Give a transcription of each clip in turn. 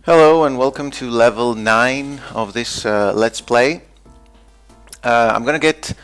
Hello and welcome to level 9 of this Let's Play. I'm gonna get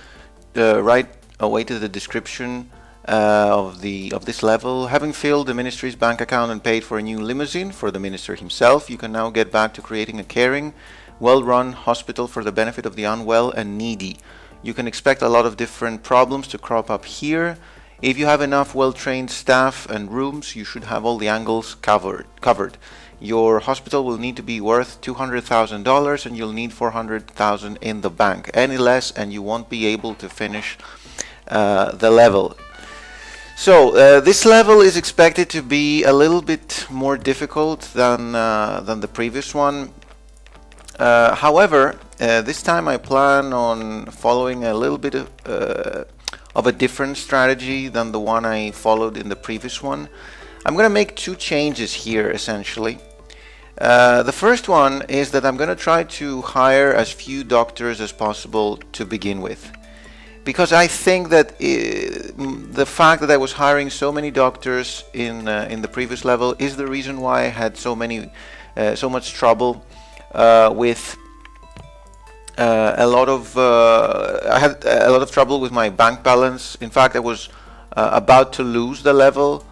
right away to the description of this level. Having filled the ministry's bank account and paid for a new limousine for the minister himself, you can now get back to creating a caring, well-run hospital for the benefit of the unwell and needy. You can expect a lot of different problems to crop up here. If you have enough well-trained staff and rooms, you should have all the angles covered. Your hospital will need to be worth $200,000 and you'll need $400,000 in the bank. Any less and you won't be able to finish the level. So this level is expected to be a little bit more difficult than the previous one. However, this time I plan on following a little bit of a different strategy than the one I followed in the previous one. I'm going to make two changes here essentially. The first one is that I'm going to try to hire as few doctors as possible to begin with, because I think that the fact that I was hiring so many doctors in the previous level is the reason why I had so much trouble with I had a lot of trouble with my bank balance. In fact, I was about to lose the level,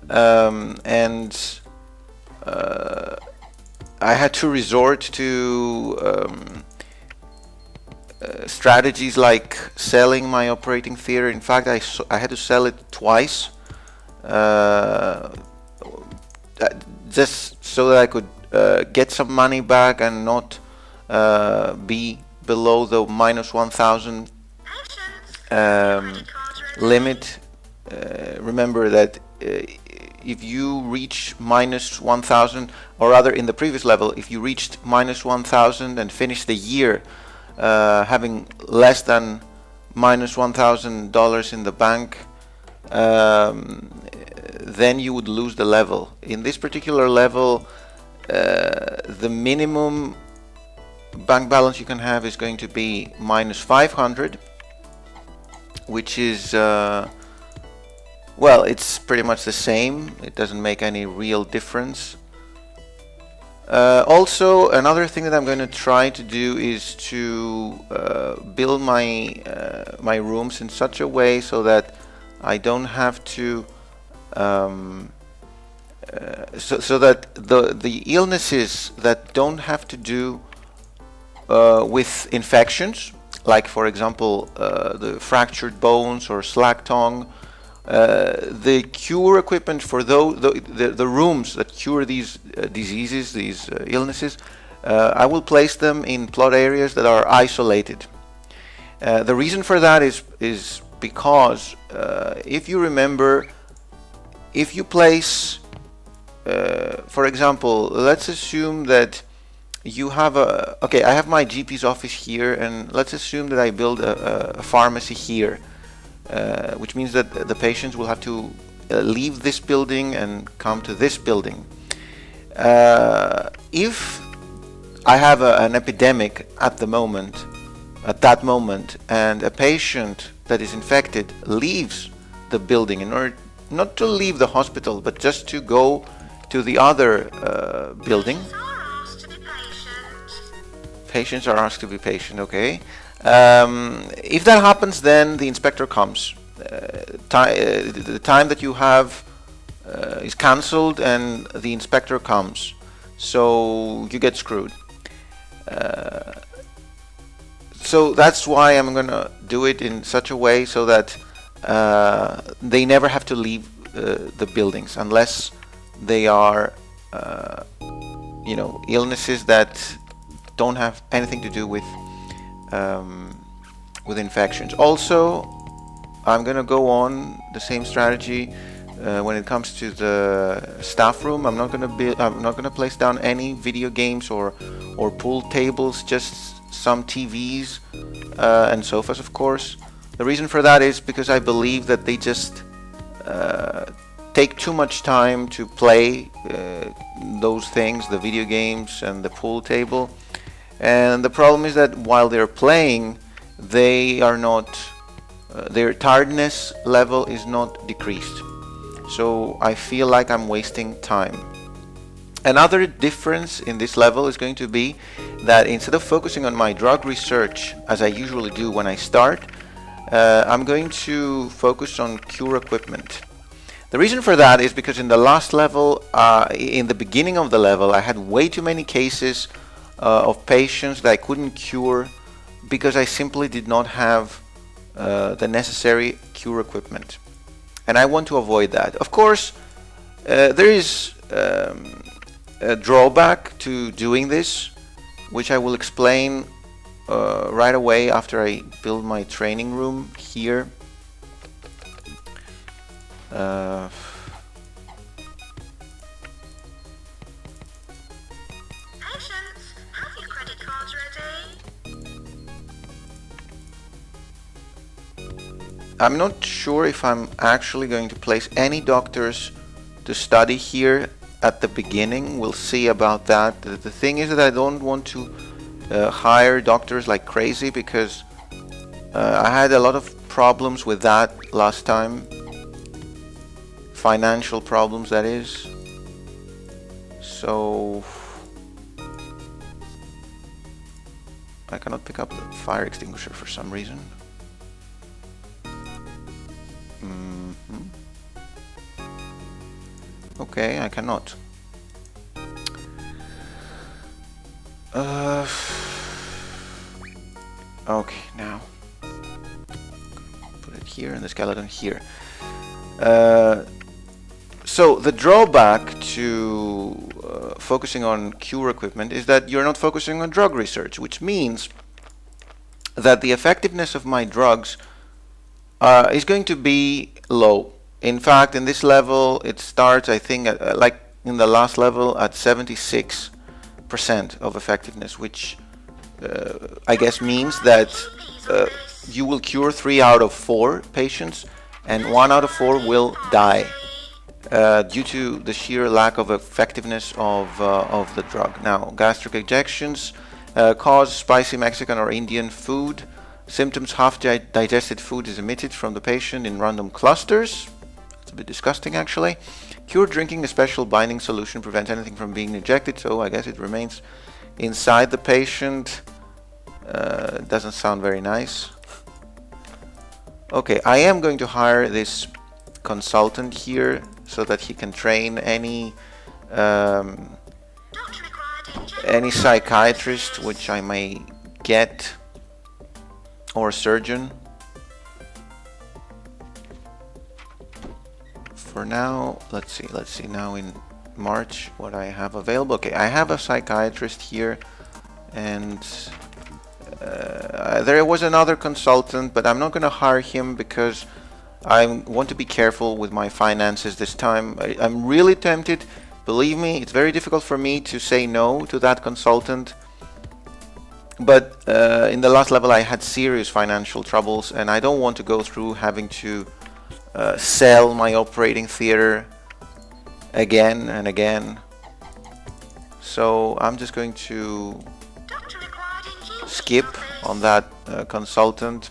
and I had to resort to strategies like selling my operating theater. In fact, I had to sell it twice, just so that I could get some money back and not be below the minus 1,000 limit. Remember that if you reach minus 1,000, or rather in the previous level, if you reached minus 1,000 and finished the year having less than minus $1,000 in the bank, then you would lose the level. In this particular level, the minimum bank balance you can have is going to be minus 500, which is well, it's pretty much the same. It doesn't make any real difference. Also, another thing that I'm going to try to do is to build my rooms in such a way so that I don't have to so that the illnesses that don't have to do with infections, like for example the fractured bones or slack tongue, the cure equipment for the rooms that cure these diseases, these illnesses, I will place them in plot areas that are isolated. The reason for that is because if you remember, if you place, for example, let's assume that you have I have my GP's office here, and let's assume that I build a pharmacy here. Which means that the patients will have to leave this building and come to this building. If I have an epidemic at that moment, and a patient that is infected leaves the building in order not to leave the hospital, but just to go to the other building. Patients are asked to be patient, okay. If that happens, then the inspector comes. The time that you have is cancelled and the inspector comes, so you get screwed. So that's why I'm gonna do it in such a way so that they never have to leave the buildings unless they are illnesses that don't have anything to do with infections. Also, I'm going to go on the same strategy when it comes to the staff room. I'm not going to place down any video games or pool tables, just some TVs and sofas, of course. The reason for that is because I believe that they just take too much time to play those things, the video games and the pool table. And the problem is that while they're playing, they are not, their tiredness level is not decreased. So I feel like I'm wasting time. Another difference in this level is going to be that instead of focusing on my drug research, as I usually do when I start, I'm going to focus on cure equipment. The reason for that is because in the last level, in the beginning of the level, I had way too many cases of patients that I couldn't cure because I simply did not have the necessary cure equipment. And I want to avoid that. Of course, there is a drawback to doing this, which I will explain right away after I build my training room here. Patients, have your credit cards ready? I'm not sure if I'm actually going to place any doctors to study here at the beginning. We'll see about that. The thing is that I don't want to hire doctors like crazy because I had a lot of problems with that last time. Financial problems, that is. So I cannot pick up the fire extinguisher for some reason. Okay, I cannot. Okay, now put it here and the skeleton here. So the drawback to focusing on cure equipment is that you're not focusing on drug research, which means that the effectiveness of my drugs is going to be low. In fact, in this level, it starts, I think, like in the last level, at 76% of effectiveness, which I guess means that you will cure 3 out of 4 patients, and 1 out of 4 will die due to the sheer lack of effectiveness of the drug. Now, gastric ejections cause spicy Mexican or Indian food. Symptoms: half-digested food is emitted from the patient in random clusters. It's a bit disgusting, actually. Cure drinking a special binding solution prevents anything from being ejected, so I guess it remains inside the patient. Doesn't sound very nice. Okay, I am going to hire this consultant here so that he can train any psychiatrist which I may get, or surgeon. For now, let's see now in March what I have available. Okay, I have a psychiatrist here, and there was another consultant, but I'm not going to hire him because I want to be careful with my finances this time. I'm really tempted. Believe me, it's very difficult for me to say no to that consultant. But in the last level I had serious financial troubles, and I don't want to go through having to sell my operating theater again and again. So I'm just going to skip on that consultant.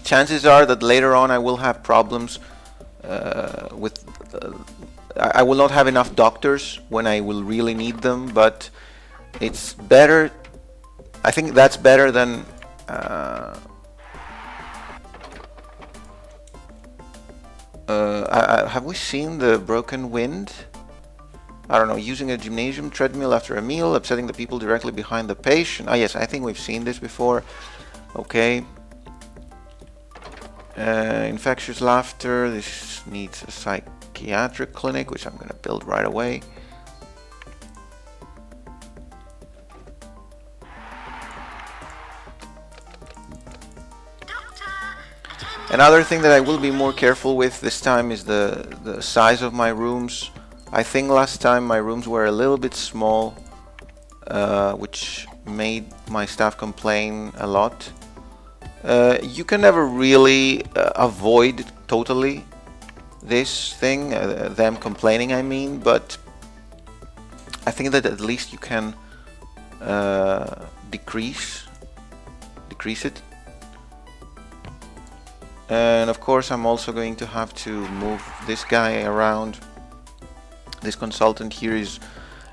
Chances are that later on I will have problems with I will not have enough doctors when I will really need them, but it's better. I think that's better than have we seen the broken wind? I don't know, using a gymnasium treadmill after a meal, upsetting the people directly behind the patient. Ah, yes, I think we've seen this before. Okay. Infectious laughter. This needs a psychiatric clinic, which I'm going to build right away. Another thing that I will be more careful with this time is the size of my rooms. I think last time my rooms were a little bit small, which made my staff complain a lot. You can never really avoid totally this thing, them complaining, I mean, but I think that at least you can decrease it. And of course I'm also going to have to move this guy around. This consultant here is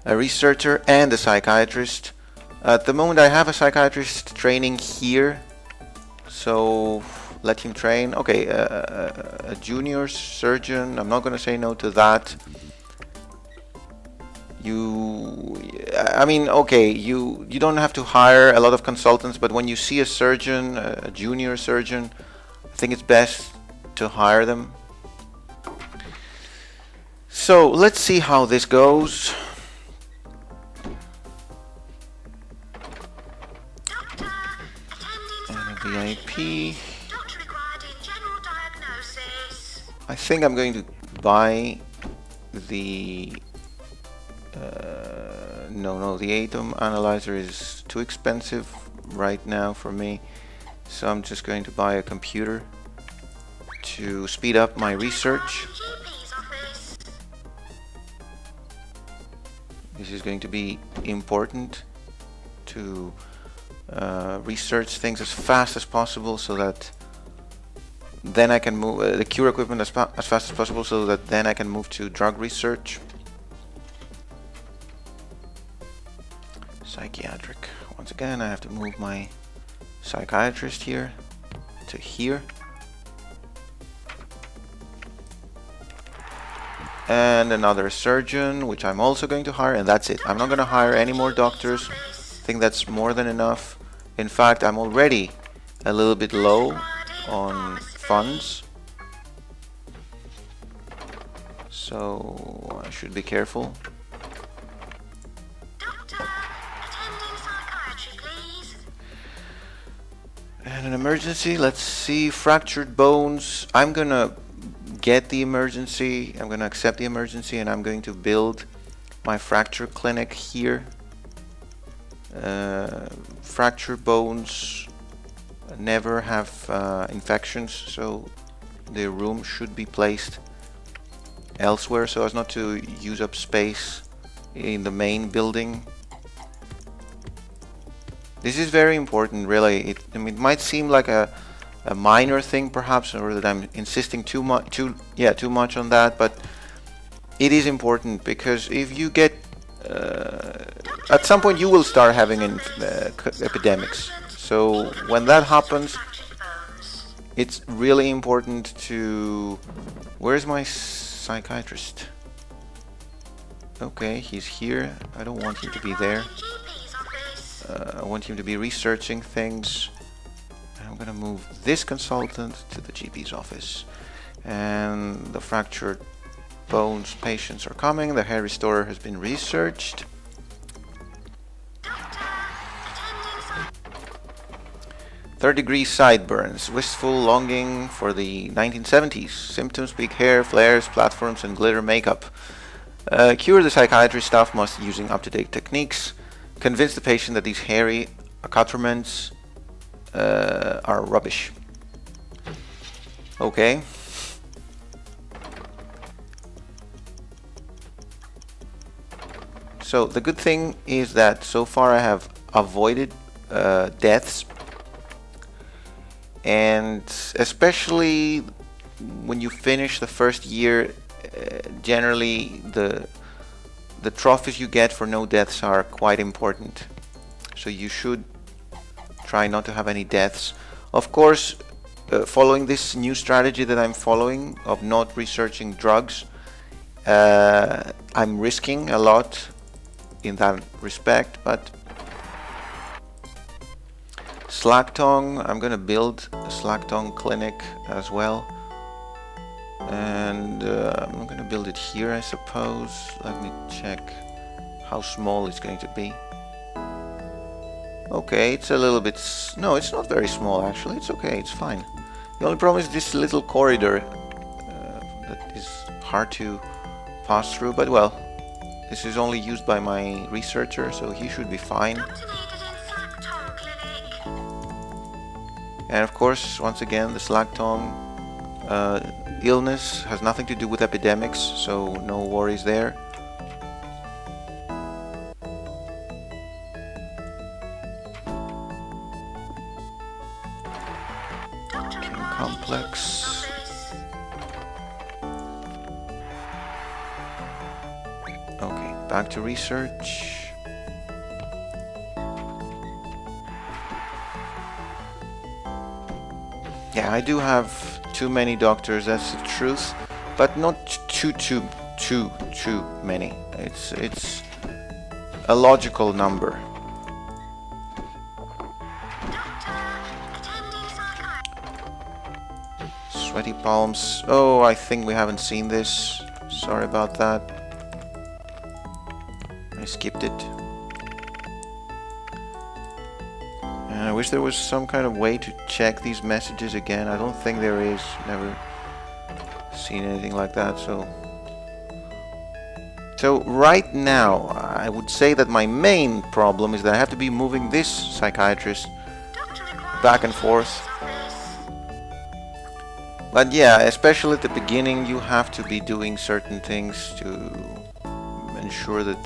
a researcher and a psychiatrist. At the moment I have a psychiatrist training here, so let him train. Okay, a junior surgeon, I'm not going to say no to that. I mean, okay, you don't have to hire a lot of consultants, but when you see a surgeon, a junior surgeon, I think it's best to hire them. So let's see how this goes. Doctor, attending And a psychiatry, VIP. Doctor required in general diagnosis. I think I'm going to buy the no, the Atom Analyzer is too expensive right now for me, so I'm just going to buy a computer to speed up my research. GP's office. This is going to be important to research things as fast as possible, so that then I can move the cure equipment as fast as possible, so that then I can move to drug research. Psychiatric. Once again, I have to move my psychiatrist here to here. And another surgeon, which I'm also going to hire, and that's it. I'm not going to hire any more doctors. I think that's more than enough. In fact, I'm already a little bit low on funds, so I should be careful. Doctor, attending psychiatry, please. And an emergency, let's see, fractured bones. I'm gonna get the emergency, I'm gonna accept the emergency, and I'm going to build my fracture clinic here. Fracture bones never have infections, so the room should be placed elsewhere so as not to use up space in the main building. This is very important, really. I mean, it might seem like a minor thing, perhaps, or that I'm insisting too much on that, but it is important, because if you get at some point you will start having epidemics. So when that happens, it's really important to... Where's my psychiatrist? Okay, he's here. I don't want him to be there. I want him to be researching things. I'm gonna move this consultant to the GP's office. And the fractured bones patients are coming. The hair restorer has been researched. Third-degree sideburns, wistful longing for the 1970s. Symptoms: big hair, flares, platforms, and glitter makeup. Cure the psychiatry staff must, using up-to-date techniques, convince the patient that these hairy accoutrements are rubbish. Okay. So the good thing is that so far I have avoided deaths, and especially when you finish the first year, generally the trophies you get for no deaths are quite important. So you should try not to have any deaths. Of course, following this new strategy that I'm following of not researching drugs, I'm risking a lot in that respect, but slack tongue, I'm gonna build a slack tongue clinic as well, and I'm gonna build it here, I suppose. Let me check how small it's going to be. Okay, it's a little bit... No, it's not very small actually, it's okay, it's fine. The only problem is this little corridor that is hard to pass through, but well, this is only used by my researcher, so he should be fine. And of course, once again, the slack tongue illness has nothing to do with epidemics, so no worries there. Complex. Okay. Back to research. Yeah, I do have too many doctors, that's the truth, but not too many. It's a logical number. Sweaty palms. Oh, I think we haven't seen this. Sorry about that. I skipped it. And I wish there was some kind of way to check these messages again. I don't think there is. Never seen anything like that, so right now I would say that my main problem is that I have to be moving this psychiatrist back and forth. But yeah, especially at the beginning you have to be doing certain things to ensure that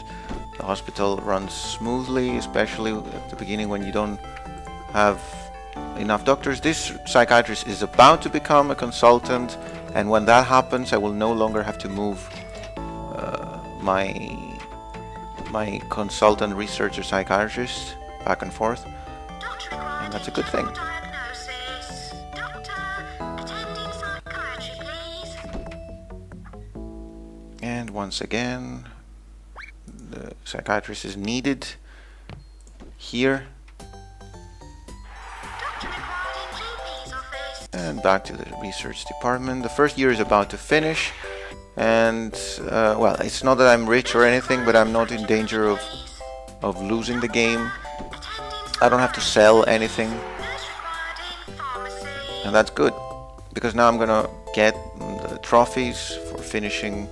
the hospital runs smoothly, especially at the beginning when you don't have enough doctors. This psychiatrist is about to become a consultant, and when that happens I will no longer have to move my consultant researcher psychiatrist back and forth, and that's a good thing. And once again the psychiatrist is needed here. And back to the research department. The first year is about to finish, and well, it's not that I'm rich or anything, but I'm not in danger of losing the game. I don't have to sell anything, and that's good, because now I'm gonna get the trophies for finishing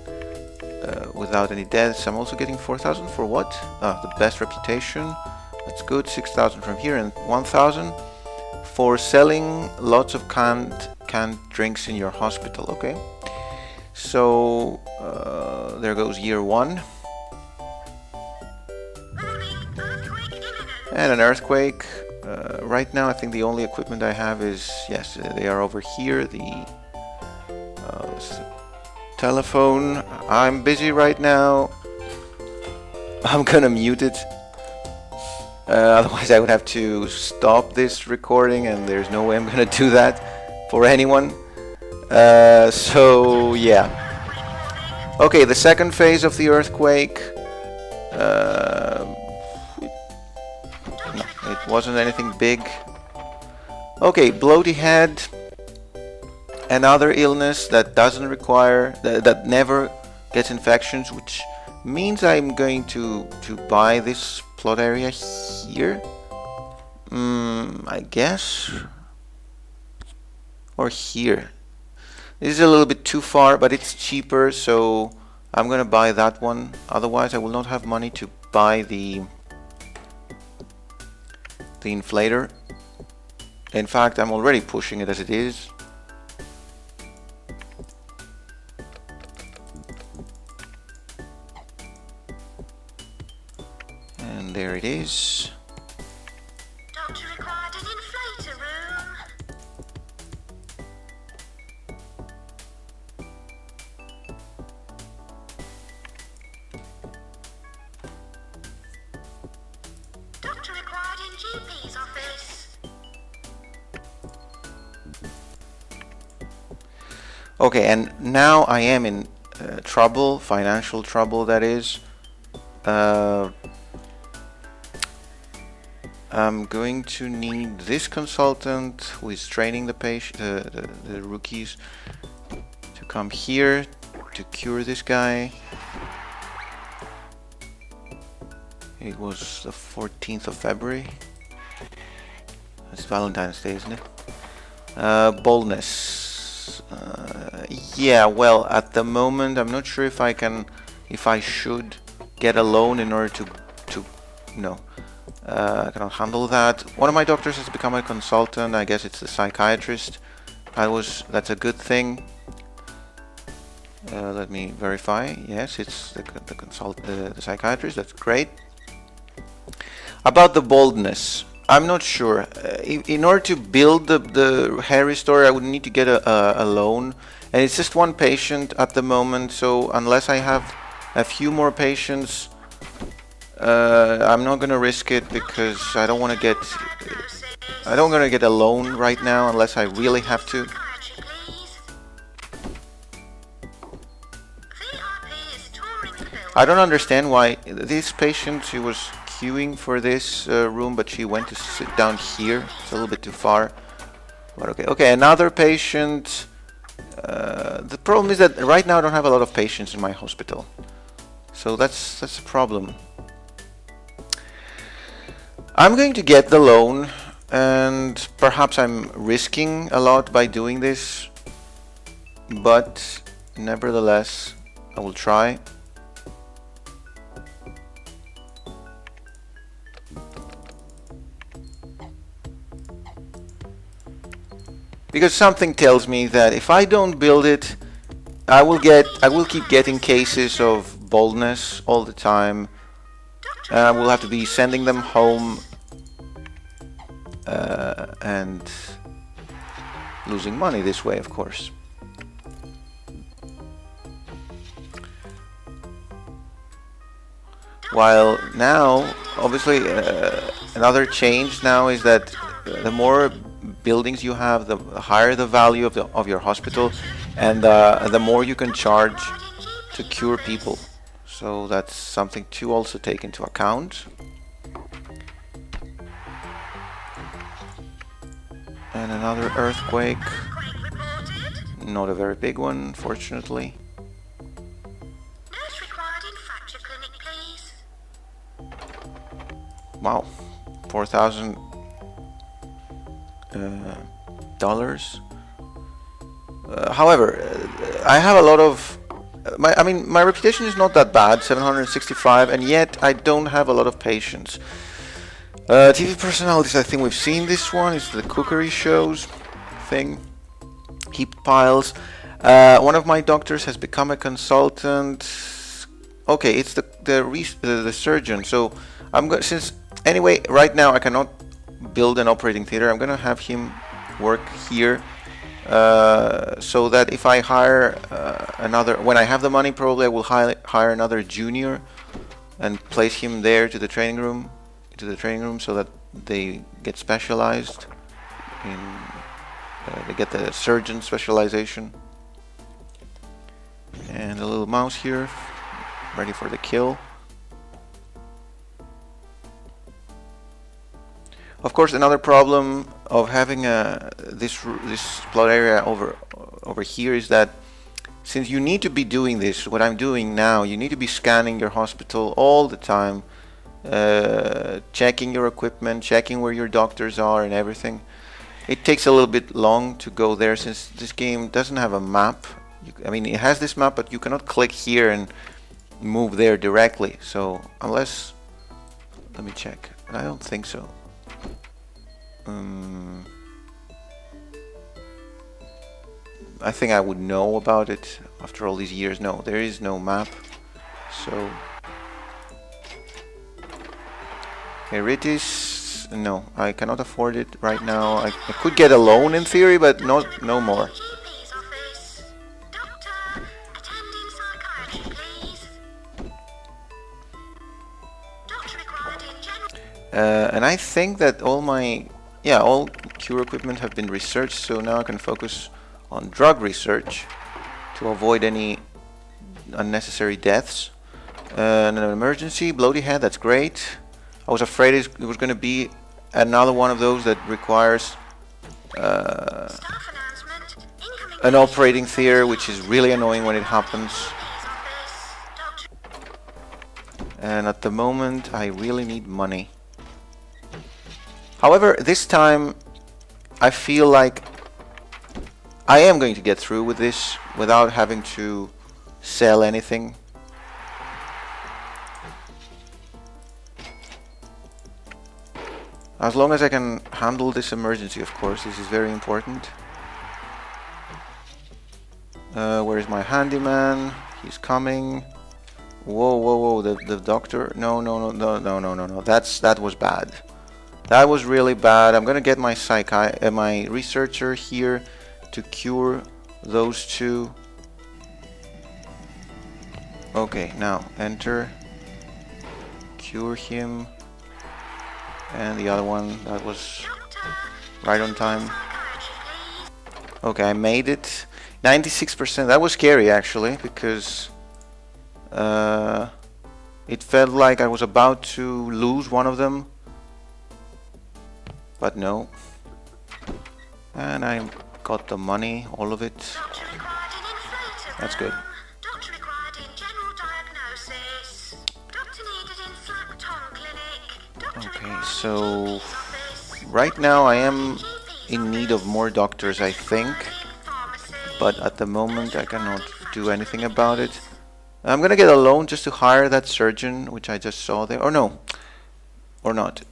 without any deaths. I'm also getting 4,000 for what? The best reputation. That's good. 6,000 from here and 1,000 for selling lots of canned drinks in your hospital. Okay, so there goes year one. And an earthquake. Right now I think the only equipment I have is, yes, they are over here. The telephone. I'm busy right now. I'm gonna mute it. Otherwise I would have to stop this recording, and there's no way I'm gonna do that for anyone. So yeah. Okay, the second phase of the earthquake. No, it wasn't anything big. Okay, bloaty head. Another illness that doesn't require, that never gets infections, which means I'm going to buy this plot area here, I guess, or here. This is a little bit too far, but it's cheaper, so I'm gonna buy that one. Otherwise I will not have money to buy the inflator. In fact, I'm already pushing it as it is. And there it is. Doctor required an inflator room. Doctor required in GP's office. Okay, and now I am in trouble, financial trouble that is. I'm going to need this consultant who is training the patient, the rookies, to come here to cure this guy. It was the 14th of February. It's Valentine's Day, isn't it? Boldness. Yeah, well, at the moment I'm not sure if I should get a loan in order to no. I cannot handle that. One of my doctors has become a consultant. I guess it's the psychiatrist. That's a good thing. Let me verify. Yes, it's the psychiatrist. That's great. About the boldness, I'm not sure. In order to build the hair restore, I would need to get a loan, and it's just one patient at the moment. So unless I have a few more patients, I'm not gonna risk it because I don't want to get. I don't want to get a loan right now unless I really have to. Psychiatry, please. VIP is touring the building. I don't understand why this patient, she was queuing for this room, but she went to sit down here. It's a little bit too far. But okay, okay, another patient. The problem is that right now I don't have a lot of patients in my hospital, so that's a problem. I'm going to get the loan, and perhaps I'm risking a lot by doing this, but nevertheless, I will try. Because something tells me that if I don't build it, I will keep getting cases of baldness all the time. And I will have to be sending them home and losing money this way, of course. While now, obviously, another change now is that the more buildings you have, the higher the value of your hospital, and the more you can charge to cure people. So that's something to also take into account. And another earthquake. Earthquake reported. Not a very big one, fortunately. Nurse required in fracture clinic, please. Wow, $4,000 dollars. However, I have a lot of my reputation is not that bad, 765, and yet I don't have a lot of patients. TV personalities, I think we've seen this one. It's the cookery shows thing. Heaped piles. One of my doctors has become a consultant. Okay, it's the surgeon. So I'm going, since anyway right now I cannot build an operating theater, I'm gonna have him work here. So that if I hire another, when I have the money, probably I will hire another junior and place him there to the training room, so that they get specialized in, they get the surgeon specialization. And a little mouse here, ready for the kill. Of course, another problem of having this plot area over here is that since you need to be doing this, what I'm doing now, you need to be scanning your hospital all the time, checking your equipment, checking where your doctors are and everything. It takes a little bit long to go there since this game doesn't have a map. I mean, it has this map, but you cannot click here and move there directly. So unless, let me check. I don't think so. I think I would know about it after all these years. No, there is no map. So here it is. No, I cannot afford it right now. I could get a loan in theory, but no more. GP's office. Doctor, attending psychiatry, please. Doctor required in general. And I think that all cure equipment have been researched, so now I can focus on drug research to avoid any unnecessary deaths. An emergency, bloody head, that's great. I was afraid it was going to be another one of those that requires Staff announcement. Incoming an operating theater, which is really annoying when it happens. office. Doctor. And at the moment, I really need money. However, this time, I feel like I am going to get through with this without having to sell anything. As long as I can handle this emergency, of course, this is very important. Where is my handyman? He's coming. Whoa, whoa, whoa! The doctor? No! That was bad. That was really bad. I'm gonna get my my researcher here to cure those two. Okay, now enter. cure him. And the other one, that was right on time. Okay, I made it. 96%. That was scary actually, because it felt like I was about to lose one of them. But no. And I got the money, all of it. That's good. Doctor required in general diagnosis. Doctor needed in Slack Tongue Clinic. Doctor Okay, required so in GP's office. right now I am in need of more doctors, I think. But at the moment I cannot do anything about it. I'm gonna get a loan just to hire that surgeon, which I just saw there. Or no, or not.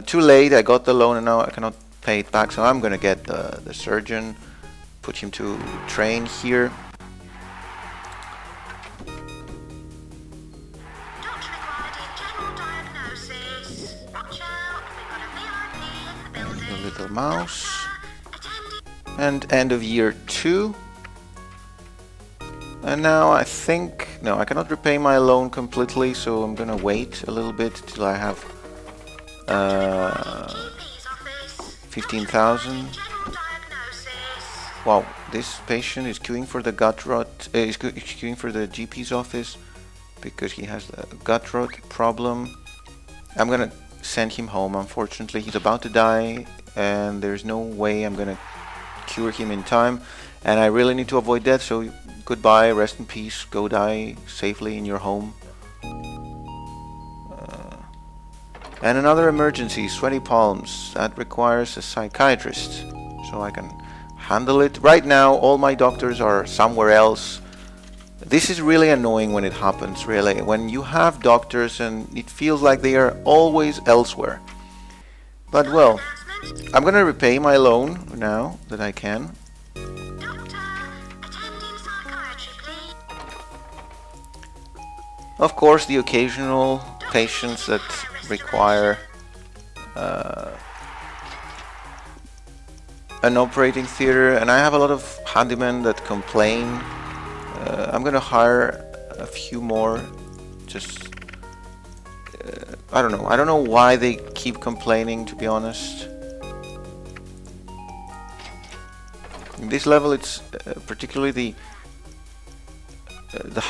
Too late, I got the loan and now I cannot pay it back. So I'm gonna get the surgeon, put him to train here. Doctor required in general diagnosis. Watch out, we've got a VIP in the And building. the little mouse. Attending. And end of year 2. And now I think, no, I cannot repay my loan completely, so I'm gonna wait a little bit till I have GP's office. 15,000. General diagnosis. Wow, this patient is queuing for the gut rot, is queuing for the GP's office because he has a gut rot problem. I'm gonna send him home. Unfortunately, he's about to die, and there's no way I'm gonna cure him in time. And I really need to avoid death. So goodbye, rest in peace. Go die safely in your home. And another emergency, sweaty palms. That requires a psychiatrist, so I can handle it. Right now, all my doctors are somewhere else. This is really annoying when it happens, really. When you have doctors and it feels like they are always elsewhere. But well, Announcement. I'm gonna repay my loan now that I can. Doctor, attending psychiatry, please. Of course, the occasional patients that require an operating theater, and I have a lot of handymen that complain. I'm gonna hire a few more. Just I don't know. I don't know why they keep complaining, to be honest. In this level, it's particularly the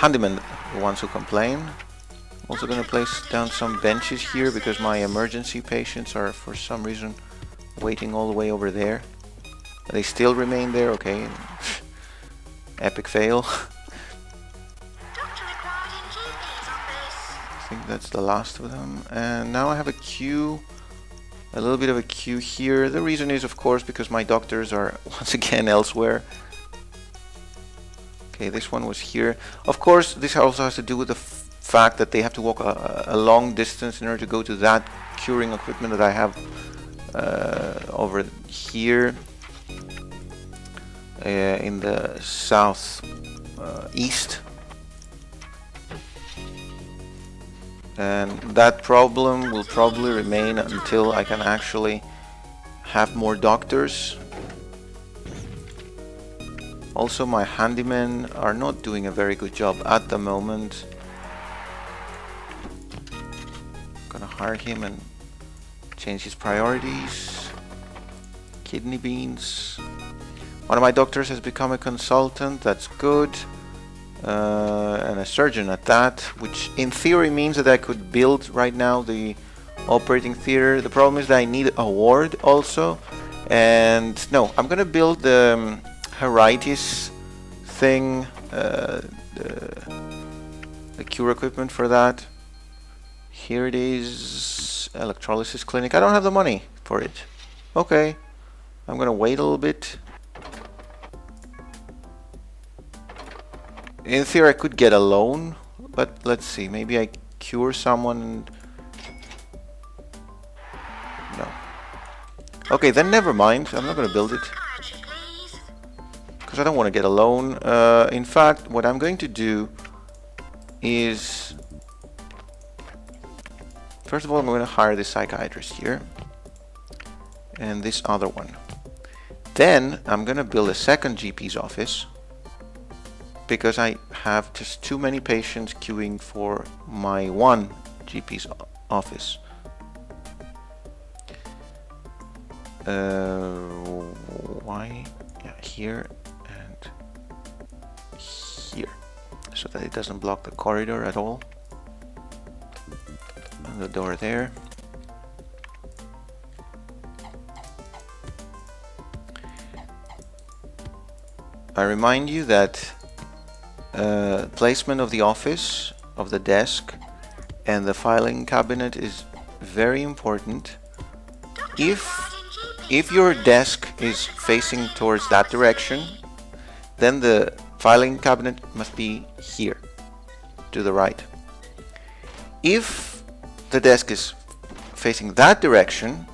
handymen, the ones who complain. I'm also gonna place down some benches here because my emergency patients are for some reason waiting all the way over there. They still remain there, okay. Epic fail. Doctor required in GP's office. I think that's the last of them. And now I have a queue, a little bit of a queue here. The reason is, of course, because my doctors are once again elsewhere. Okay, this one was here. Of course, this also has to do with the fact that they have to walk a long distance in order to go to that curing equipment that I have over here in the south east. And that problem will probably remain until I can actually have more doctors. Also, my handymen are not doing a very good job at the moment. Gonna hire him and change his priorities. Kidney beans. One of my doctors has become a consultant, that's good. And a surgeon at that, which in theory means that I could build right now the operating theater. The problem is that I need a ward also. And no, I'm gonna build the Heritis thing, the cure equipment for that. Here it is, electrolysis clinic. I don't have the money for it. Okay, I'm gonna wait a little bit. In theory I could get a loan, but let's see, maybe I cure someone and... No. Okay, then never mind, I'm not gonna build it. Psychiatry, please. Because I don't want to get a loan. In fact, what I'm going to do is... First of all, I'm going to hire this psychiatrist here. And this other one. Then, I'm going to build a second GP's office. Because I have just too many patients queuing for my one GP's office. Why? Yeah, here and here, so that it doesn't block the corridor at all. And the door there. I remind you that placement of the office, of the desk, and the filing cabinet is very important. If your desk is facing towards that direction, then the filing cabinet must be here, to the right. If the desk is facing that direction,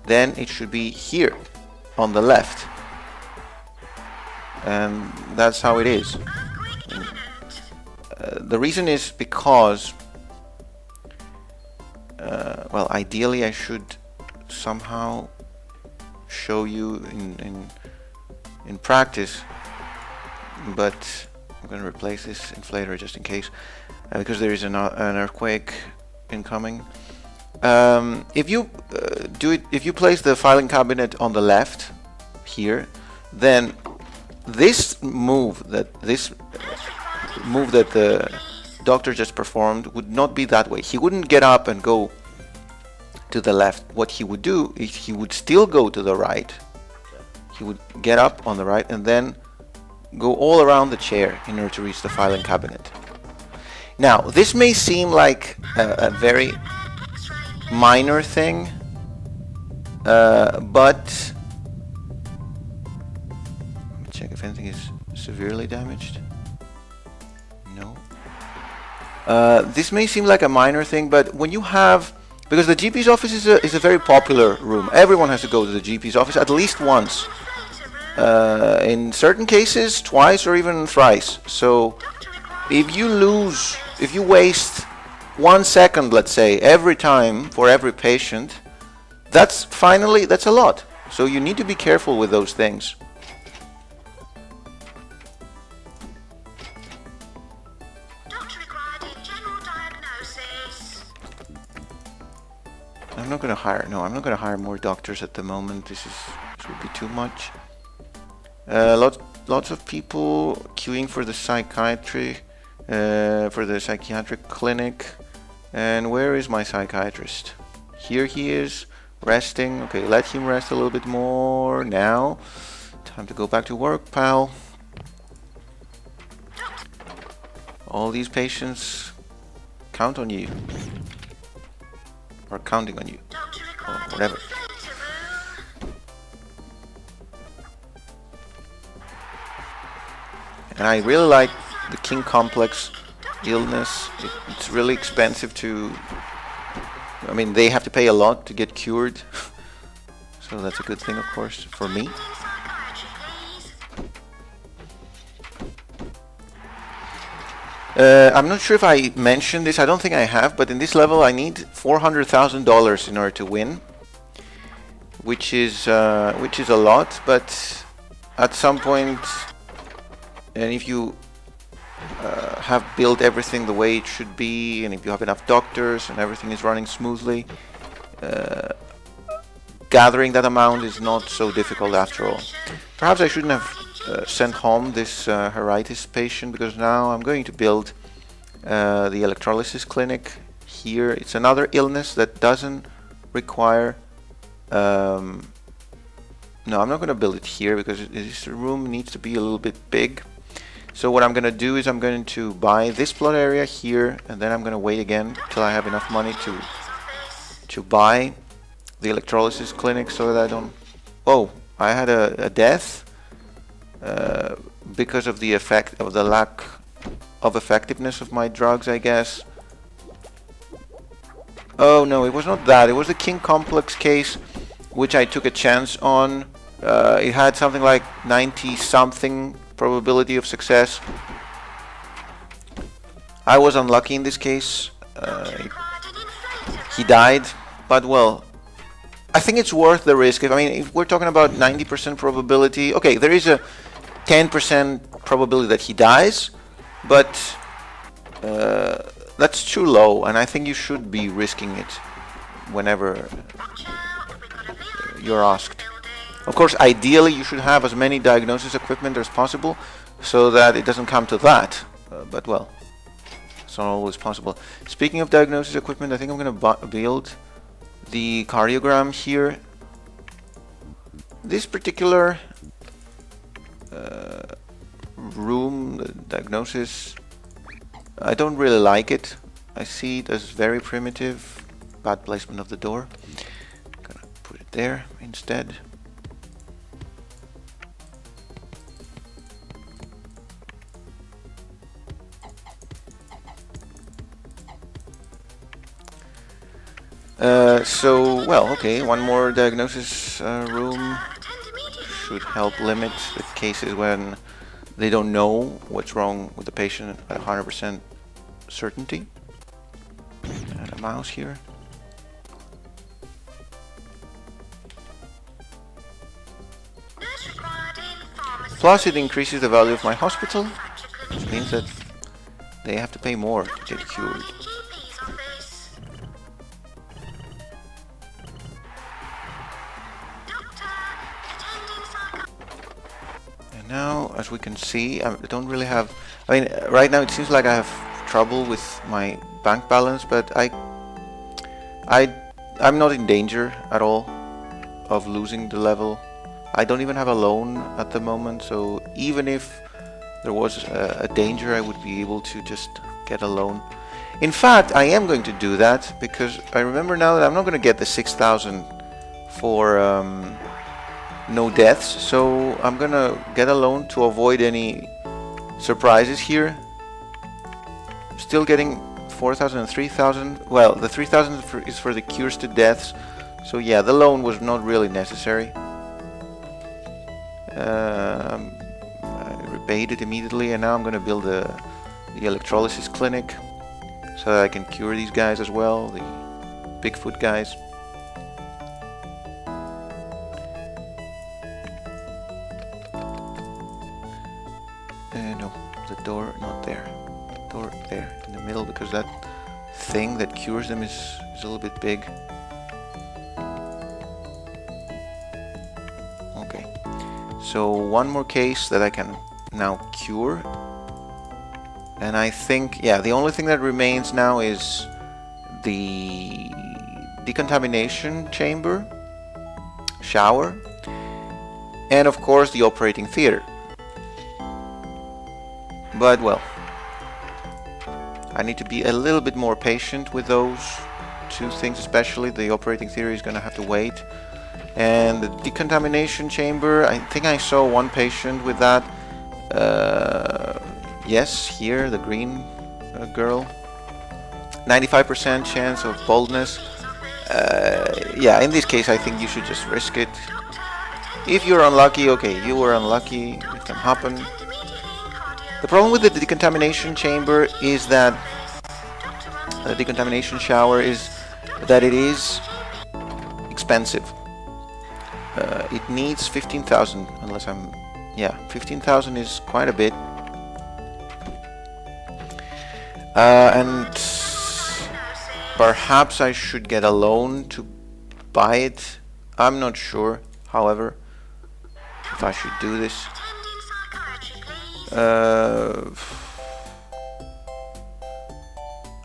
then it should be here, on the left. And that's how it is. The reason is because, well, ideally I should somehow show you in practice, but I'm going to replace this inflator just in case, because there is an earthquake incoming. If you if you place the filing cabinet on the left here, then this move that the doctor just performed would not be that way. He wouldn't get up and go to the left. What he would do is he would still go to the right. He would get up on the right and then go all around the chair in order to reach the filing cabinet. Now, this may seem like a very minor thing, but let me check if anything is severely damaged. No. This may seem like a minor thing, but when you have, because the GP's office is a very popular room. Everyone has to go to the GP's office at least once. In certain cases, twice or even thrice. So if you waste 1 second, let's say, every time for every patient, that's a lot. So you need to be careful with those things. Doctor required in general diagnosis. I'm not going to hire more doctors at the moment. This would be too much. Lots of people queuing for the psychiatric clinic. And where is my psychiatrist? Here he is, resting. Okay, let him rest a little bit more. Now, time to go back to work, pal. All these patients count on you. Or counting on you. Or whatever. And I really like the King Complex illness. It's really expensive to, I mean, they have to pay a lot to get cured. So that's a good thing, of course, for me. I'm not sure if I mentioned this, I don't think I have, but in this level I need $400,000 in order to win, which is a lot, but at some point, and if you have built everything the way it should be, and if you have enough doctors and everything is running smoothly, gathering that amount is not so difficult after all. Perhaps I shouldn't have sent home this Heritis patient, because now I'm going to build the electrolysis clinic here. It's another illness that doesn't require no, I'm not going to build it here because this room needs to be a little bit big. So what I'm going to do is I'm going to buy this plot area here, and then I'm going to wait again till I have enough money to buy the electrolysis clinic, so that I don't... Oh, I had a death because of the effect of the lack of effectiveness of my drugs, I guess. Oh no, it was not that. It was the King Complex case, which I took a chance on. It had something like 90-something probability of success. I was unlucky in this case. He died, but well, I think it's worth the risk. If we're talking about 90% probability, okay, there is a 10% probability that he dies, but That's too low, and I think you should be risking it whenever Watch out, we've got a VIP you're asked. building. Of course, ideally you should have as many diagnosis equipment as possible so that it doesn't come to that. But well, it's not always possible. Speaking of diagnosis equipment, I think I'm going to build the cardiogram here. This particular room, the diagnosis, I don't really like it. I see it as very primitive. Bad placement of the door. Gonna put it there instead. Well, okay, one more diagnosis room Attend immediately. should help limit the cases when they don't know what's wrong with the patient at 100% certainty. And a mouse here. Nurse required in pharmacy. Plus, it increases the value of my hospital, Psychiatric which means that they have to pay more to get cured. in GP's office. Doctor, attending psychiatrist. And now, as we can see, I don't really have... I mean, right now it seems like I have trouble with my bank balance, but I'm not in danger at all of losing the level. I don't even have a loan at the moment, so even if there was a danger, I would be able to just get a loan. In fact, I am going to do that because I remember now that I'm not going to get the 6,000 for no deaths, so I'm going to get a loan to avoid any surprises here. Still getting 4,000 and 3,000. Well, the 3,000 is for the cures to deaths, so yeah, the loan was not really necessary. I repaid it immediately, and now I'm going to build the electrolysis clinic so that I can cure these guys as well, the Bigfoot guys. No, the door not there. Door there in the middle, because that thing that cures them is a little bit big. Okay. So one more case that I can now cure. And I think, yeah, the only thing that remains now is the decontamination chamber, shower, and of course the operating theater. But well, I need to be a little bit more patient with those two things, especially the operating theater is going to have to wait. And the decontamination chamber, I think I saw one patient with that. Yes, here, the green girl. 95% chance of baldness. Yeah, in this case, I think you should just risk it. If you're unlucky, okay, you were unlucky, it can happen. The problem with the decontamination chamber is that the decontamination shower is that it is expensive. It needs 15,000, unless I'm... Yeah, 15,000 is quite a bit. And perhaps I should get a loan to buy it. I'm not sure, however, if I should do this.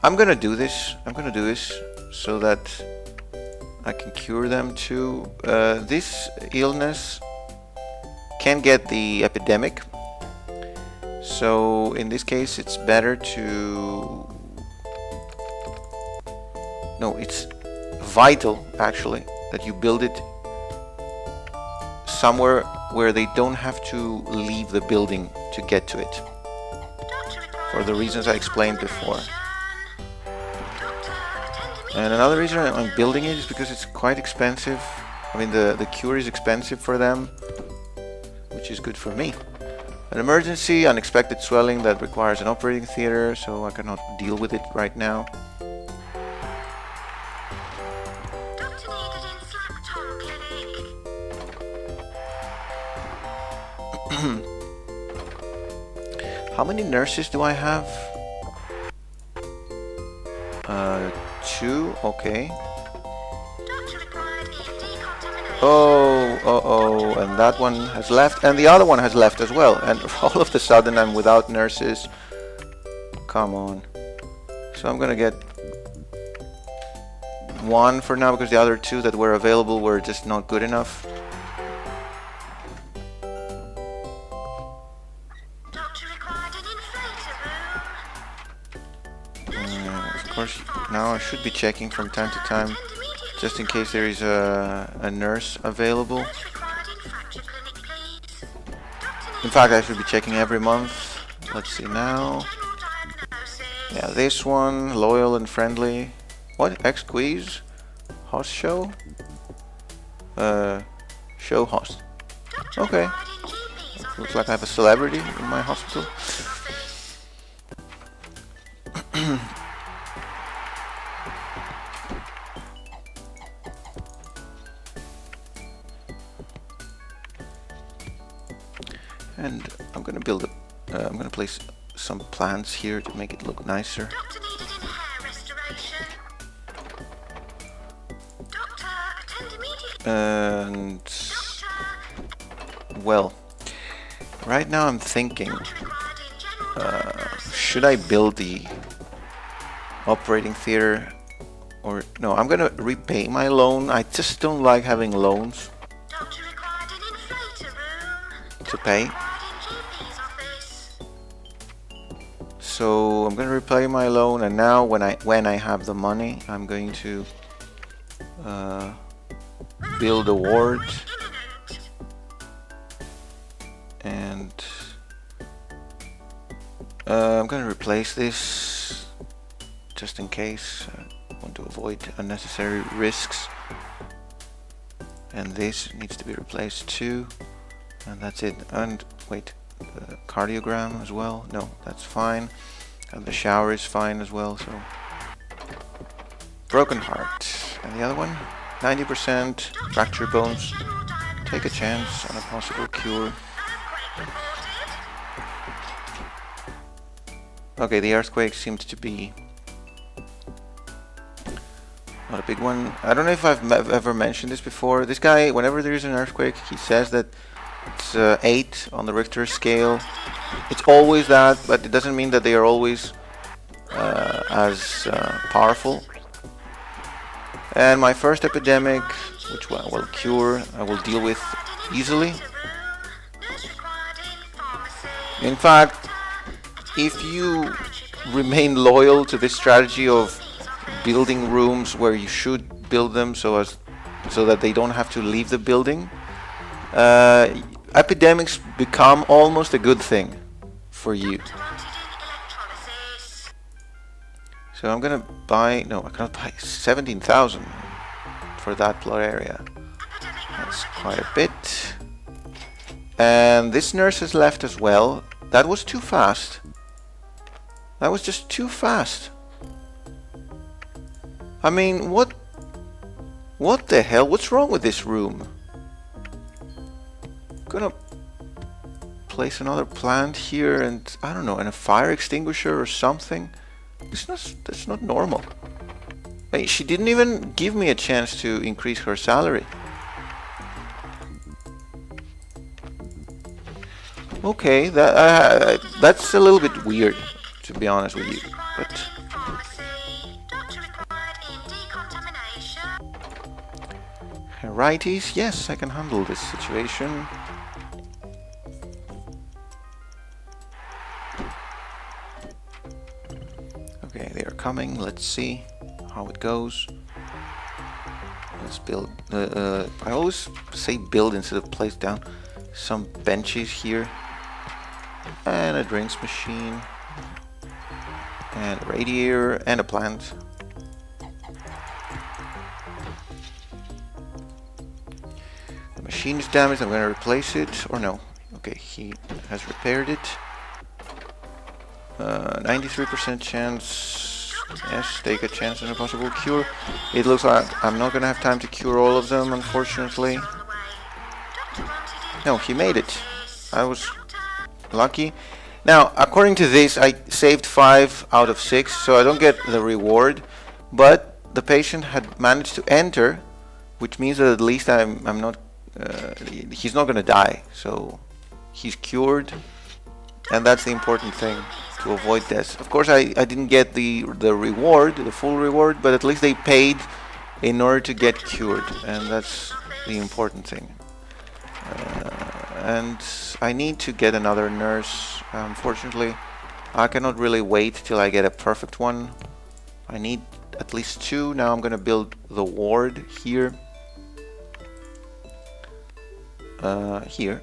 I'm gonna do this. I'm gonna do this so that I can cure them too. This illness can get the epidemic, so in this case it's better to... No, it's vital actually that you build it somewhere where they don't have to leave the building to get to it, for the reasons I explained before. And another reason I'm building it is because it's quite expensive. I mean, the cure is expensive for them, which is good for me. An emergency, unexpected swelling that requires an operating theater, so I cannot deal with it right now. Doctor needed in Slackton Clinic. How many nurses do I have? 2, okay. Doctor required in decontamination. Oh, and that one has left, and the other one has left as well, and all of a sudden I'm without nurses. Come on. So I'm gonna get 1 for now, because the other 2 that were available were just not good enough. Doctor required an inflator room. Of course, now I should be checking from time to time, just in case there is a nurse available. Nurse required in fracture clinic, please. Doctor In fact, I should be checking every month. Let's see now. general diagnosis. Yeah, this one, loyal and friendly. What? X-Quiz? Host show? Show host. Doctor Okay. required in GP's office. Looks like I have a celebrity in my hospital. And I'm gonna build I'm gonna place some plants here to make it look nicer. Doctor needed in hair restoration. Doctor, attend immediately. And Doctor, well, right now I'm thinking, doctor required in general diagnosis. should I build the operating theater or no? I'm gonna repay my loan. I just don't like having loans Doctor required an inflator room. to pay. Required in GP's office. So I'm gonna repay my loan, and now when I have the money, I'm going to build a ward, and I'm gonna replace this just in case. I want to avoid unnecessary risks, and this needs to be replaced too, and that's it. And wait, the cardiogram as well. No, that's fine. And the shower is fine as well. So broken heart, and the other one, 90% fracture bones. General diagnosis. Take a chance on a possible cure. Earthquake reported. Okay, the earthquake seemed to be not a big one. I don't know if I've ever mentioned this before. This guy, whenever there is an earthquake, he says that it's 8 on the Richter scale. It's always that, but it doesn't mean that they are always as powerful. And my first epidemic, which I will cure, I will deal with easily. Nurse required in pharmacy. In fact, if you remain loyal to this strategy of building rooms where you should build them so that they don't have to leave the building, epidemics become almost a good thing for you. Wanted in electrolysis. So I'm gonna buy, no, I cannot buy 17,000 for that plot area. That's quite a bit. And this nurse has left as well. That was too fast. That was just too fast. I mean, what the hell? What's wrong with this room? Gonna place another plant here, and I don't know, and a fire extinguisher or something. That's not normal. I mean, she didn't even give me a chance to increase her salary. Okay, that's a little bit weird, to be honest with you. But In pharmacy. Doctor required in decontamination. righties, yes, I can handle this situation. Okay, they are coming. Let's see how it goes. Let's build. I always say build instead of place down. Some benches here, and a drinks machine, and a radiator, and a plant. The machine is damaged. I'm going to replace it, or no? Okay, he has repaired it. 93% chance. Yes, take a chance on a possible cure. It looks like I'm not gonna have time to cure all of them, unfortunately. On the way. Doctor wanted in No, he made it. I was Doctor. lucky. Now, according to this, I saved 5 out of 6, so I don't get the reward. but the patient had managed to enter, which means that at least I'm not he's not gonna die, so he's cured, and that's the important thing, to avoid death. Of course I didn't get the reward, the full reward, but at least they paid in order to get cured, and that's the important thing. And I need to get another nurse. Unfortunately, I cannot really wait till I get a perfect one. I need at least 2. Now I'm gonna build the ward here. Here.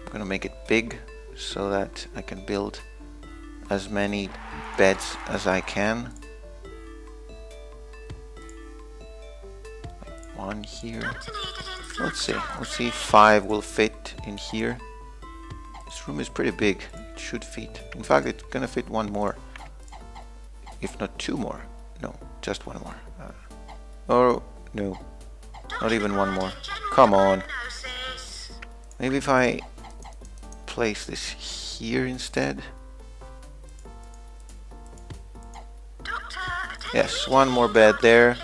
I'm gonna make it big so that I can build as many beds as I can. One here. Let's see if 5 will fit in here. This room is pretty big. It should fit. In fact, it's gonna fit 1 more. If not 2 more. No, just 1 more. Or no, not even 1 more. Come on. Maybe if I place this here instead. Yes, 1 more bed there.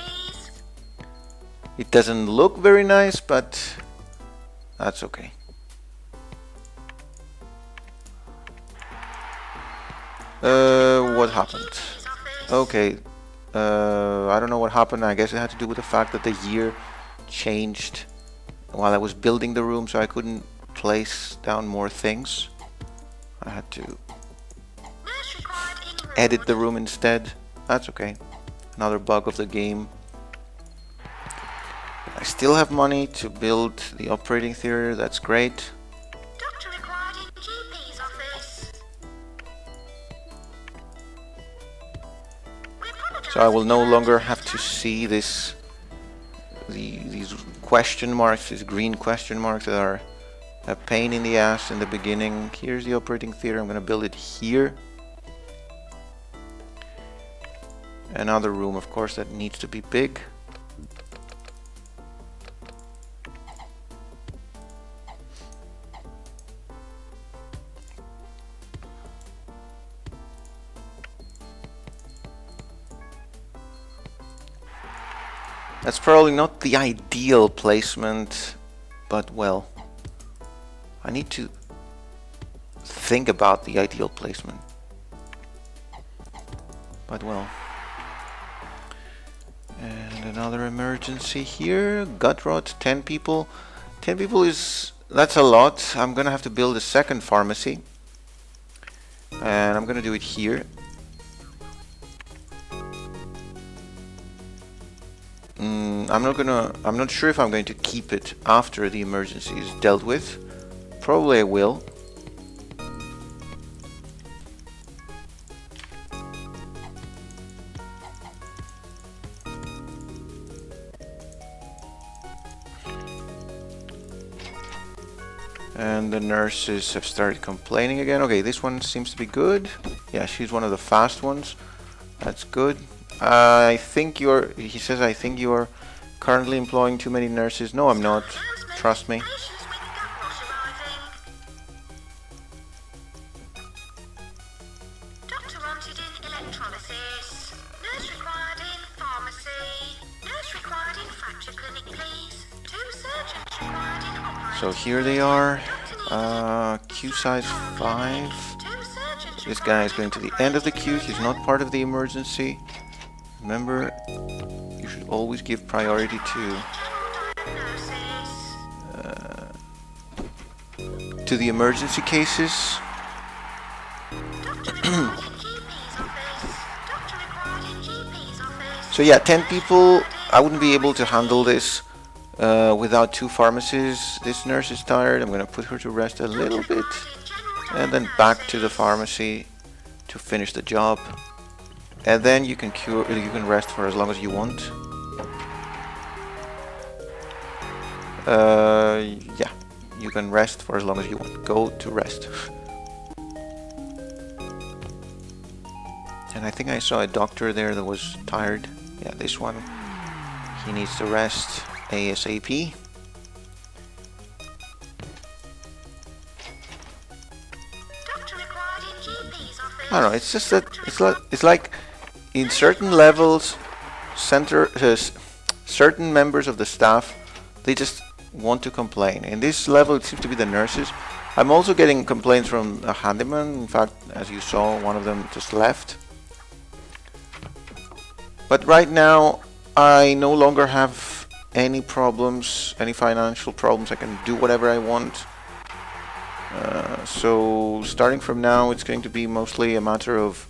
It doesn't look very nice, but that's okay. What happened? Okay, I don't know what happened. I guess it had to do with the fact that the year changed while I was building the room, so I couldn't place down more things. I had to edit the room instead. That's okay. Another bug of the game. I still have money to build the operating theater. That's great. Doctor required in GP's office. So I will no longer have to see these question marks, these green question marks that are a pain in the ass in the beginning. Here's the operating theater. I'm going to build it here. Another room, of course, that needs to be big. That's probably not the ideal placement, but well, I need to think about the ideal placement. But well. And another emergency here. Gut rot, 10 people. 10 people that's a lot. I'm gonna have to build a second pharmacy. And I'm gonna do it here. I'm not sure if I'm going to keep it after the emergency is dealt with. Probably I will. And the nurses have started complaining again. Okay, this one seems to be good. Yeah, she's one of the fast ones. That's good. He says, I think you're currently employing too many nurses. No, I'm not. Trust me. Doctor wanted in electrolysis. Nurse required in pharmacy. Nurse required in fracture clinic, please. 2 surgeons required in operating. So here they are. Queue size 5. This guy is going to the end of the queue. He's not part of the emergency. Remember, you should always give priority to the emergency cases. So yeah, 10 people. I wouldn't be able to handle this without 2 pharmacies. This nurse is tired. I'm gonna put her to rest a little bit, and then back to the pharmacy to finish the job. And then you can rest for as long as you want. Yeah, you can rest for as long as you want. Go to rest. And I think I saw a doctor there that was tired. Yeah, this one. He needs to rest ASAP. I don't know. It's just that it's like in certain levels, certain members of the staff, they just want to complain. In this level, it seems to be the nurses. I'm also getting complaints from a handyman. In fact, as you saw, one of them just left. But right now, I no longer have any problems, any financial problems. I can do whatever I want. So starting from now, it's going to be mostly a matter of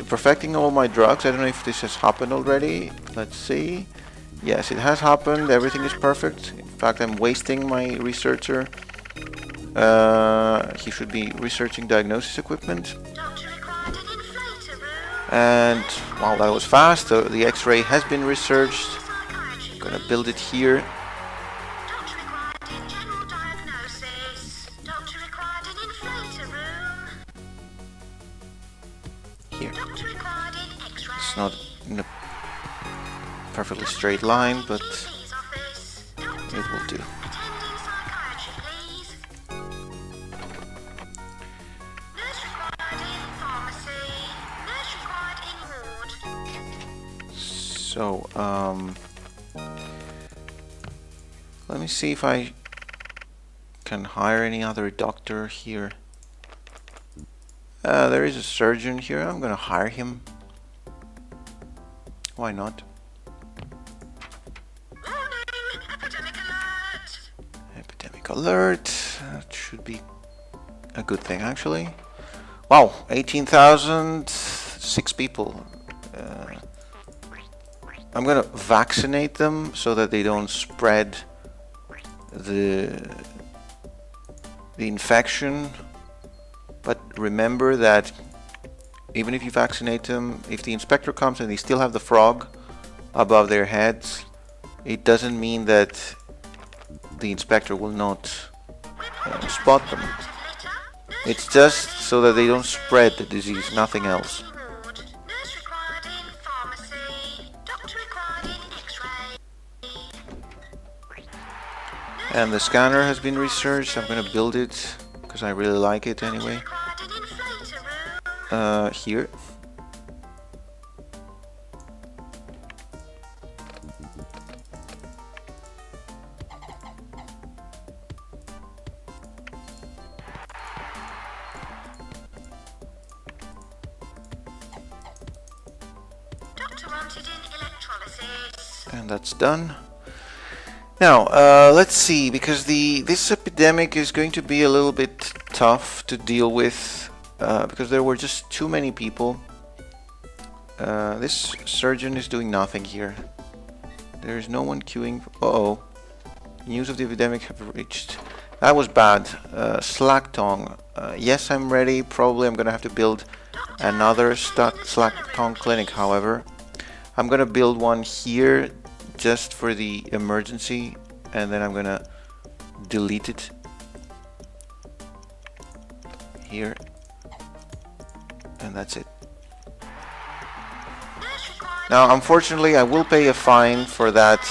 perfecting all my drugs. I don't know if this has happened already. Let's see. Yes, it has happened. Everything is perfect. In fact, I'm wasting my researcher. He should be researching diagnosis equipment. And wow, that was fast. The X-ray has been researched. I'm gonna build it here. Here. It's not in a perfectly straight line, but it will do. So, let me see if I can hire any other doctor here. There is a surgeon here. I'm gonna hire him. Why not? Epidemic alert. That should be a good thing, actually. Wow, 18,000, 6 people. I'm gonna vaccinate them so that they don't spread the infection. But remember that even if you vaccinate them, if the inspector comes and they still have the frog above their heads, it doesn't mean that the inspector will not spot them. It's just so that they don't spread the disease, nothing else. And the scanner has been researched. I'm gonna build it because I really like it anyway. Here. And that's done. Now, let's see, because this epidemic is going to be a little bit tough to deal with, because there were just too many people. This surgeon is doing nothing here. There is no one queuing. Uh-oh. News of the epidemic have reached. That was bad. Slack tongue. Yes, I'm ready. Probably I'm gonna have to build another slack tongue clinic, however. I'm gonna build one here just for the emergency, and then I'm gonna delete it here, and that's it. Now, unfortunately, I will pay a fine for that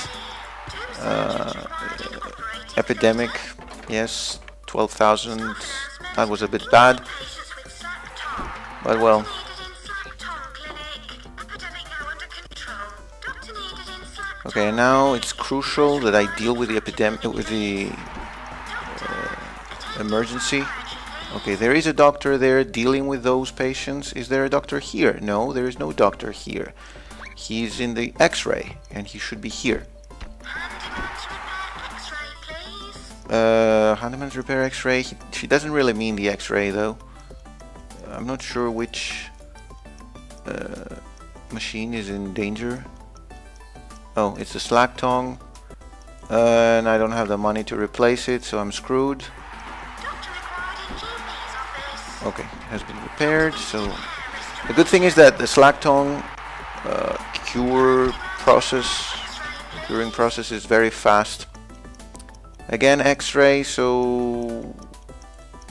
epidemic. Yes, 12,000. That was a bit bad, but well. Okay, now it's crucial that I deal with the epidemic, with the emergency. Okay, there is a doctor there dealing with those patients. Is there a doctor here? No, there is no doctor here. He's in the X-ray, and he should be here. Handyman's repair X-ray. She doesn't really mean the X-ray, though. I'm not sure which machine is in danger. Oh, it's the slack tongue, and I don't have the money to replace it, so I'm screwed. Okay, it has been repaired. So the good thing is that the slack tongue curing process is very fast. Again, X-ray. So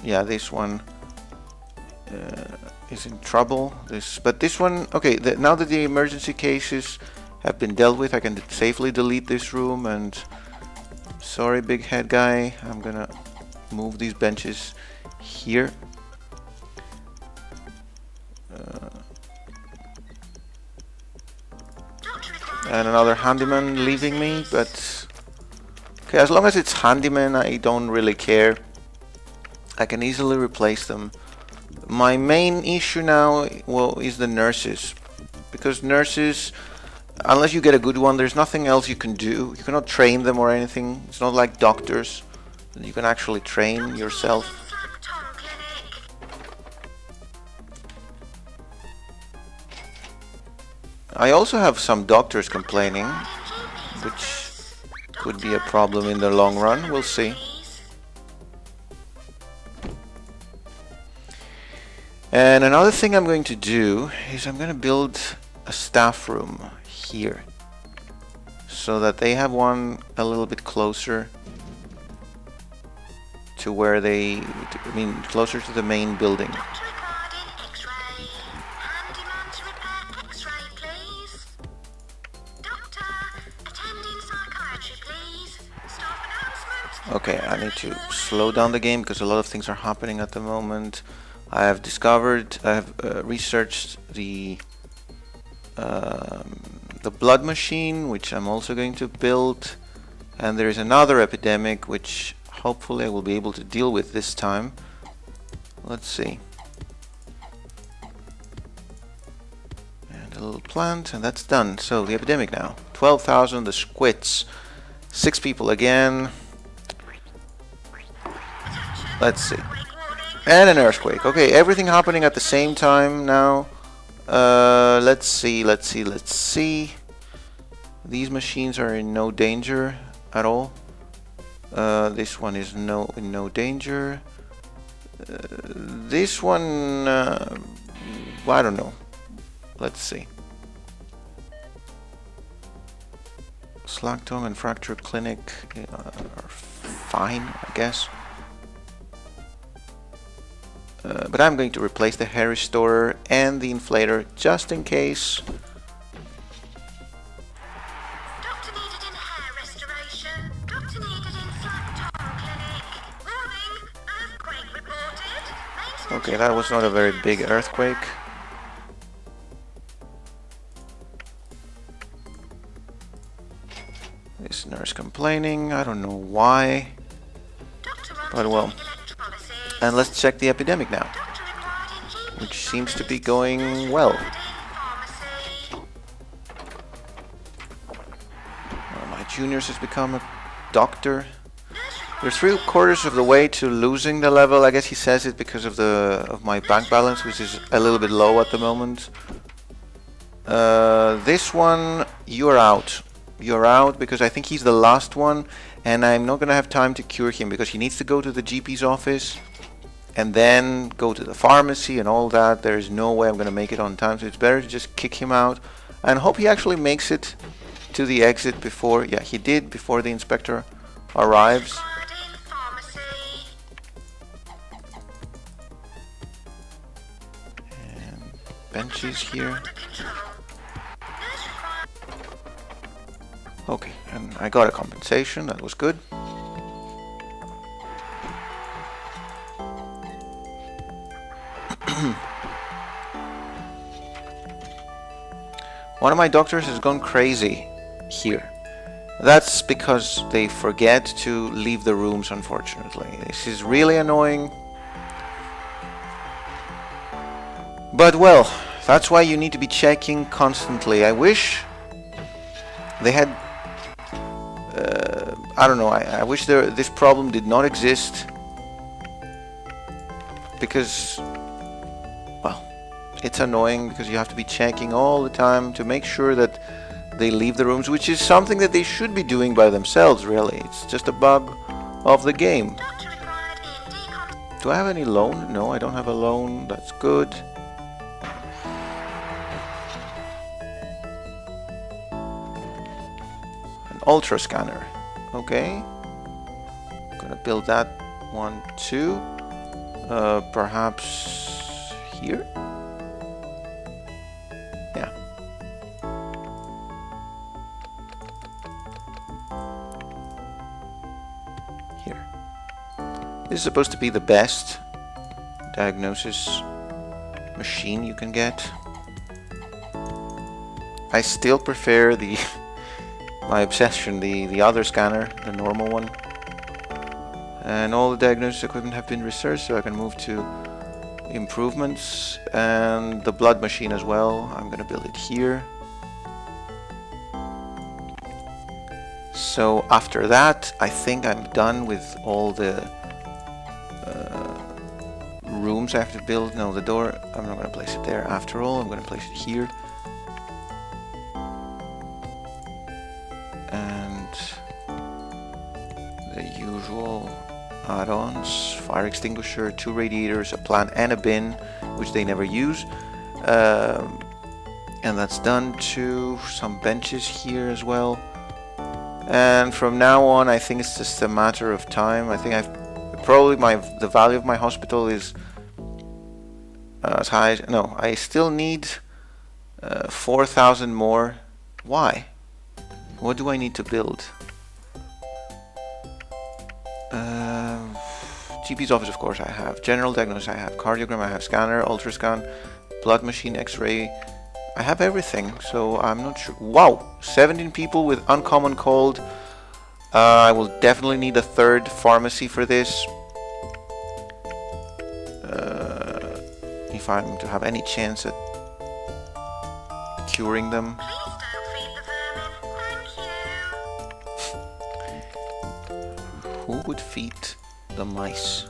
yeah, this one is in trouble. But this one, okay. Now that the emergency cases have been dealt with, I can safely delete this room. And sorry, big head guy, I'm gonna move these benches here. and another handyman leaving me, but okay, as long as it's handyman, I don't really care. I can easily replace them. My main issue now, well, is the nurses, because nurses, unless you get a good one, there's nothing else you can do. You cannot train them or anything. It's not like doctors. You can actually train yourself. I also have some doctors complaining, which could be a problem in the long run. We'll see. And another thing I'm going to do is I'm going to build a staff room here, so that they have one a little bit closer to where they, I mean, closer to the main building. Okay, I need to slow down the game because a lot of things are happening at the moment. I have researched the blood machine, which I'm also going to build, and there is another epidemic which hopefully I will be able to deal with this time. Let's see. And a little plant, and that's done. So the epidemic now, 12,000. The squids, 6 people again. Let's see. And an earthquake. Okay, everything happening at the same time now. Let's see. These machines are in no danger at all. This one is in no danger. This one, I don't know. Let's see. Slacktome and Fracture Clinic are fine, I guess. But I'm going to replace the hair restorer and the inflator just in case. Doctor needed in hair restoration. Doctor needed in Slacktome Clinic. Warning, earthquake reported. Okay, that was not a very big earthquake. This nurse complaining, I don't know why. But well. And let's check the epidemic now, which seems to be going well. My juniors has become a doctor. We're 3/4 of the way to losing the level. I guess he says it because of my bank balance, which is a little bit low at the moment. This one, you're out. You're out because I think he's the last one, and I'm not gonna have time to cure him because he needs to go to the GP's office and then go to the pharmacy and all that. There is no way I'm going to make it on time, so it's better to just kick him out and hope he actually makes it to the exit before, yeah, he did, before the inspector arrives. And benches here. Okay, and I got a compensation, that was good. One of my doctors has gone crazy here. That's because they forget to leave the rooms, unfortunately. This is really annoying. But well, that's why you need to be checking constantly. I wish they had... I don't know, I wish this problem did not exist. Because... it's annoying because you have to be checking all the time to make sure that they leave the rooms, which is something that they should be doing by themselves, really. It's just a bug of the game. Do I have any loan? No, I don't have a loan. That's good. An ultra scanner. Okay. I'm gonna build that one too. Perhaps here? This is supposed to be the best diagnosis machine you can get. I still prefer the my obsession, the other scanner, the normal one. And all the diagnosis equipment have been researched, so I can move to improvements, and the blood machine as well. I'm gonna build it here. So after that, I think I'm done with all the rooms I have to build. No, the door, I'm not gonna place it there after all. I'm gonna place it here. And the usual add-ons: fire extinguisher, 2 radiators, a plant, and a bin, which they never use. And that's done too. Some benches here as well. And from now on, I think it's just a matter of time. I think the value of my hospital is as high as, no, I still need 4,000 more. Why? What do I need to build? GP's office, of course, I have. General diagnosis, I have. Cardiogram, I have. Scanner, ultrasound, blood machine, X-ray. I have everything, so I'm not sure. Wow, 17 people with uncommon cold. I will definitely need a 3rd pharmacy for this. If I'm to have any chance at curing them. Please don't feed the vermin. Thank you. Who would feed the mice?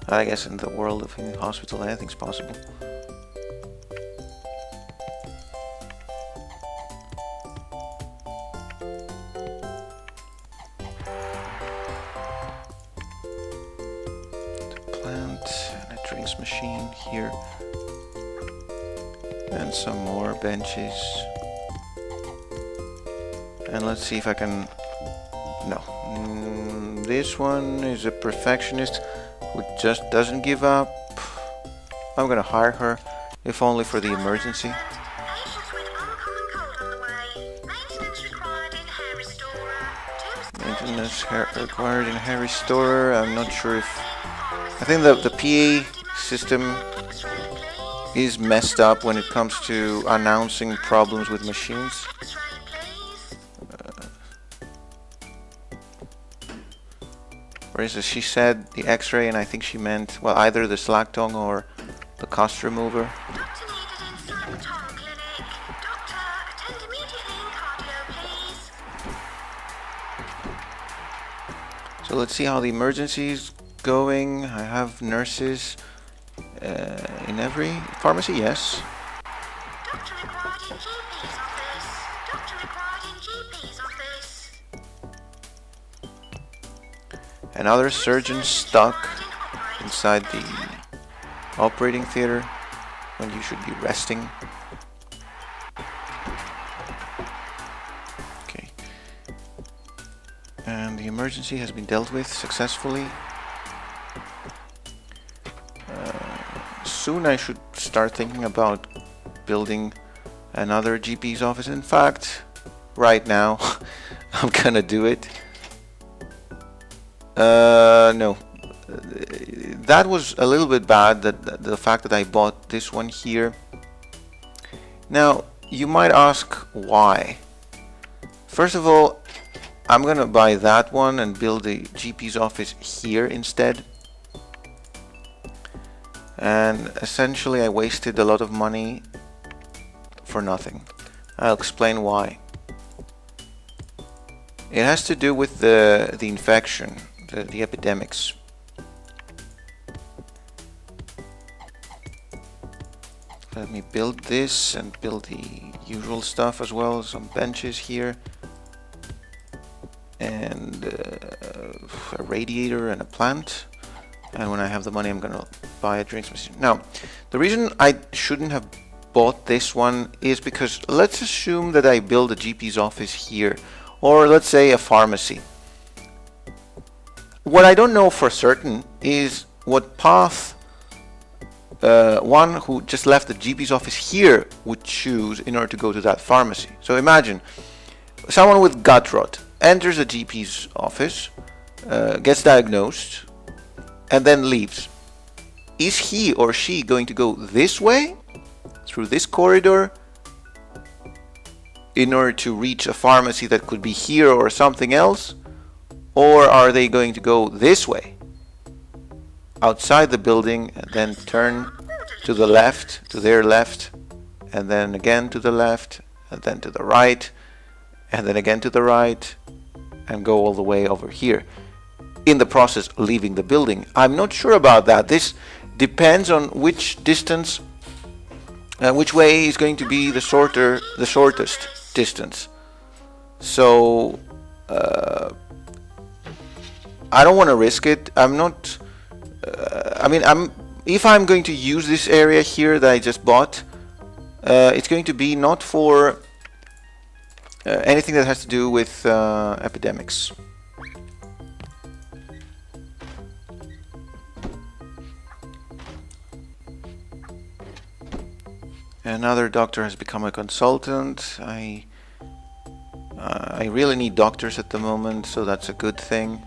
I guess in the world of a hospital, anything's possible. The plant and a drinks machine here. And some more benches. And let's see if I can... No. This one is a perfectionist who just doesn't give up. I'm gonna hire her, if only for the emergency. Patients with uncommon cold on the way. Maintenance required in hair restorer. Maintenance required in hair restorer. I'm not sure if... I think the PA system is messed up when it comes to announcing problems with machines. For instance, she said the X-ray, and I think she meant, well, either the slack tongue or the cost remover. Doctor needed in slack tongue clinic. Doctor, attend immediately in cardio, please. So let's see how the emergency is going. I have nurses in every pharmacy, yes. Doctor required in GP's office. Doctor required in GP's office. Another surgeon stuck inside the operating theater when you should be resting. Okay. And the emergency has been dealt with successfully. Soon I should start thinking about building another GP's office. In fact, right now I'm gonna do it. No. That was a little bit bad, that the fact that I bought this one here. Now, you might ask why. First of all, I'm gonna buy that one and build the GP's office here instead. And essentially I wasted a lot of money for nothing. I'll explain why. It has to do with the infection, the epidemics. Let me build this and build the usual stuff as well. Some benches here. And a radiator and a plant. And when I have the money, I'm gonna buy a drinks machine. Now, the reason I shouldn't have bought this one is because let's assume that I build a GP's office here, or let's say a pharmacy. What I don't know for certain is what path one who just left the GP's office here would choose in order to go to that pharmacy. So imagine someone with gut rot enters a GP's office, gets diagnosed, and then leaves. Is he or she going to go this way through this corridor in order to reach a pharmacy that could be here or something else? Or are they going to go this way, outside the building, and then turn to the left, to their left, and then again to the left, and then to the right, and then again to the right, and go all the way over here, in the process leaving the building? I'm not sure about that. This depends on which distance, which way is going to be the shortest distance. So I don't want to risk it. I'm not. If I'm going to use this area here that I just bought, it's going to be not for anything that has to do with epidemics. Another doctor has become a consultant. I really need doctors at the moment, so that's a good thing.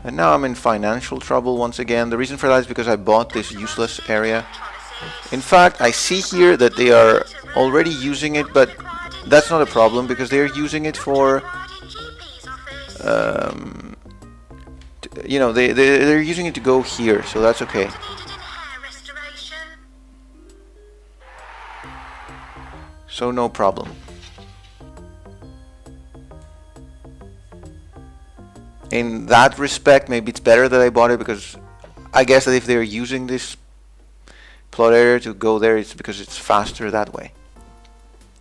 And now I'm in financial trouble once again. The reason for that is because I bought this useless area. In fact, I see here that they are already using it, but that's not a problem because they're using it for, they're using it to go here, so that's okay. So no problem. In that respect, maybe it's better that I bought it, because I guess that if they're using this plot area to go there, it's because it's faster that way.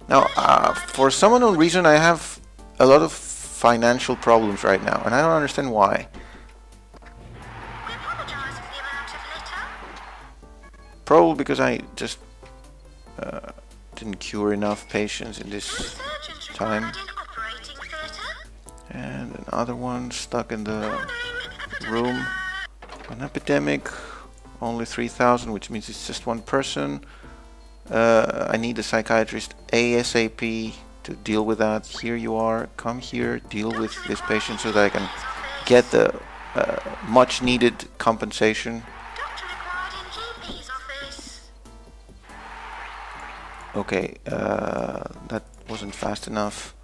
Now, for some unknown reason, I have a lot of financial problems right now, and I don't understand why. Probably because I just didn't cure enough patients in this time. And another one stuck in the room. An epidemic, only 3,000, which means it's just one person. I need a psychiatrist ASAP to deal with that. Here you are, come here, deal with this patient so that I can get the much needed compensation. Okay, that wasn't fast enough.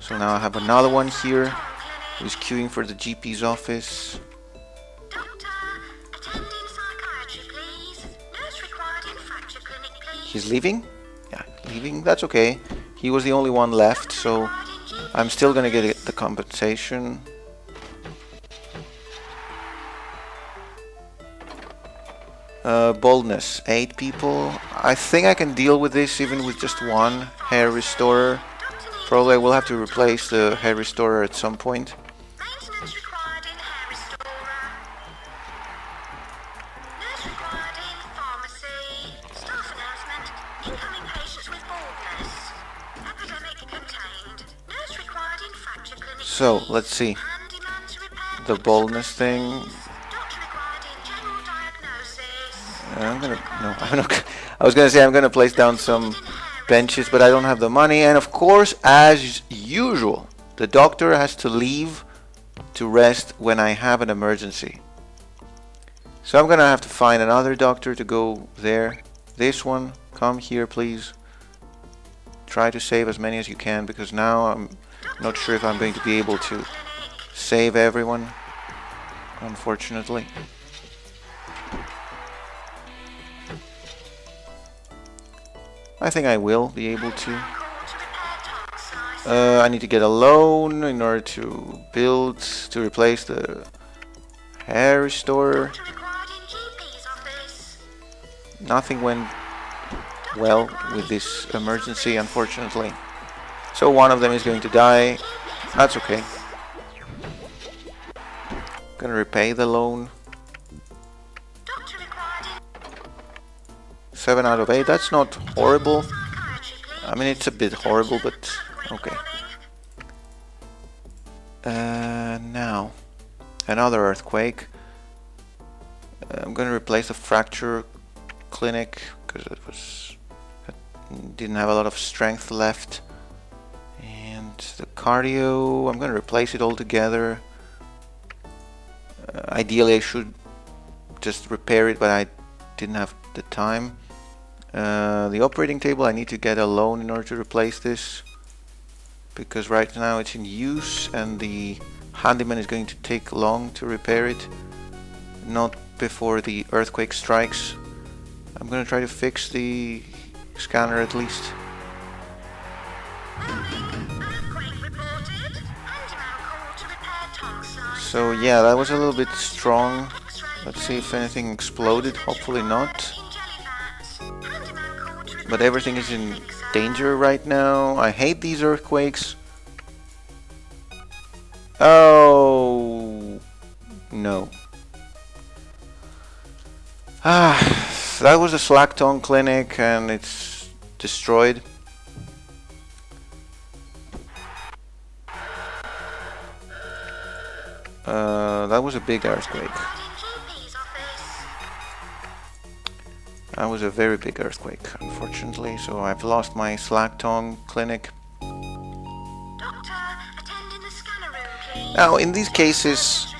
So now I have another one here who's queuing for the GP's office. He's leaving? Yeah, leaving. That's okay. He was the only one left, so I'm still gonna get the compensation. Boldness, 8 people. I think I can deal with this even with just one hair restorer. Probably I will have to replace the hair restorer at some point. Maintenance required in hair restorer. Nurse required in pharmacy. Staff announcement. Incoming patients with baldness. Epidemic contained. Nurse required in fracture clinic. So, let's see. And demand to repair The boldness thing. Doctor required in general diagnosis. I was gonna say I'm gonna place down some benches, but I don't have the money, and of course, as usual, the doctor has to leave to rest when I have an emergency. So I'm gonna have to find another doctor to go there. This one, come here please. Try to save as many as you can, because now I'm not sure if I'm going to be able to save everyone, unfortunately. I think I will be able to. I need to get a loan in order to build, to replace the hair restorer. Nothing went well with this emergency, unfortunately. So one of them is going to die. That's okay. Gonna repay the loan. 7 out of 8, that's not horrible. I mean, it's a bit horrible, but okay. Now, another earthquake. I'm gonna replace the fracture clinic, because it didn't have a lot of strength left. And the cardio, I'm gonna replace it altogether. Ideally I should just repair it, but I didn't have the time. The operating table, I need to get a loan in order to replace this, because right now it's in use and the handyman is going to take long to repair it, not before the earthquake strikes. I'm gonna try to fix the scanner at least. So yeah, that was a little bit strong. Let's see if anything exploded. Hopefully not. But everything is in danger right now. I hate these earthquakes. Oh no. That was a Slackton clinic and it's destroyed. That was a big earthquake. That was a very big earthquake, unfortunately, so I've lost my Slackton clinic. Now, in these cases,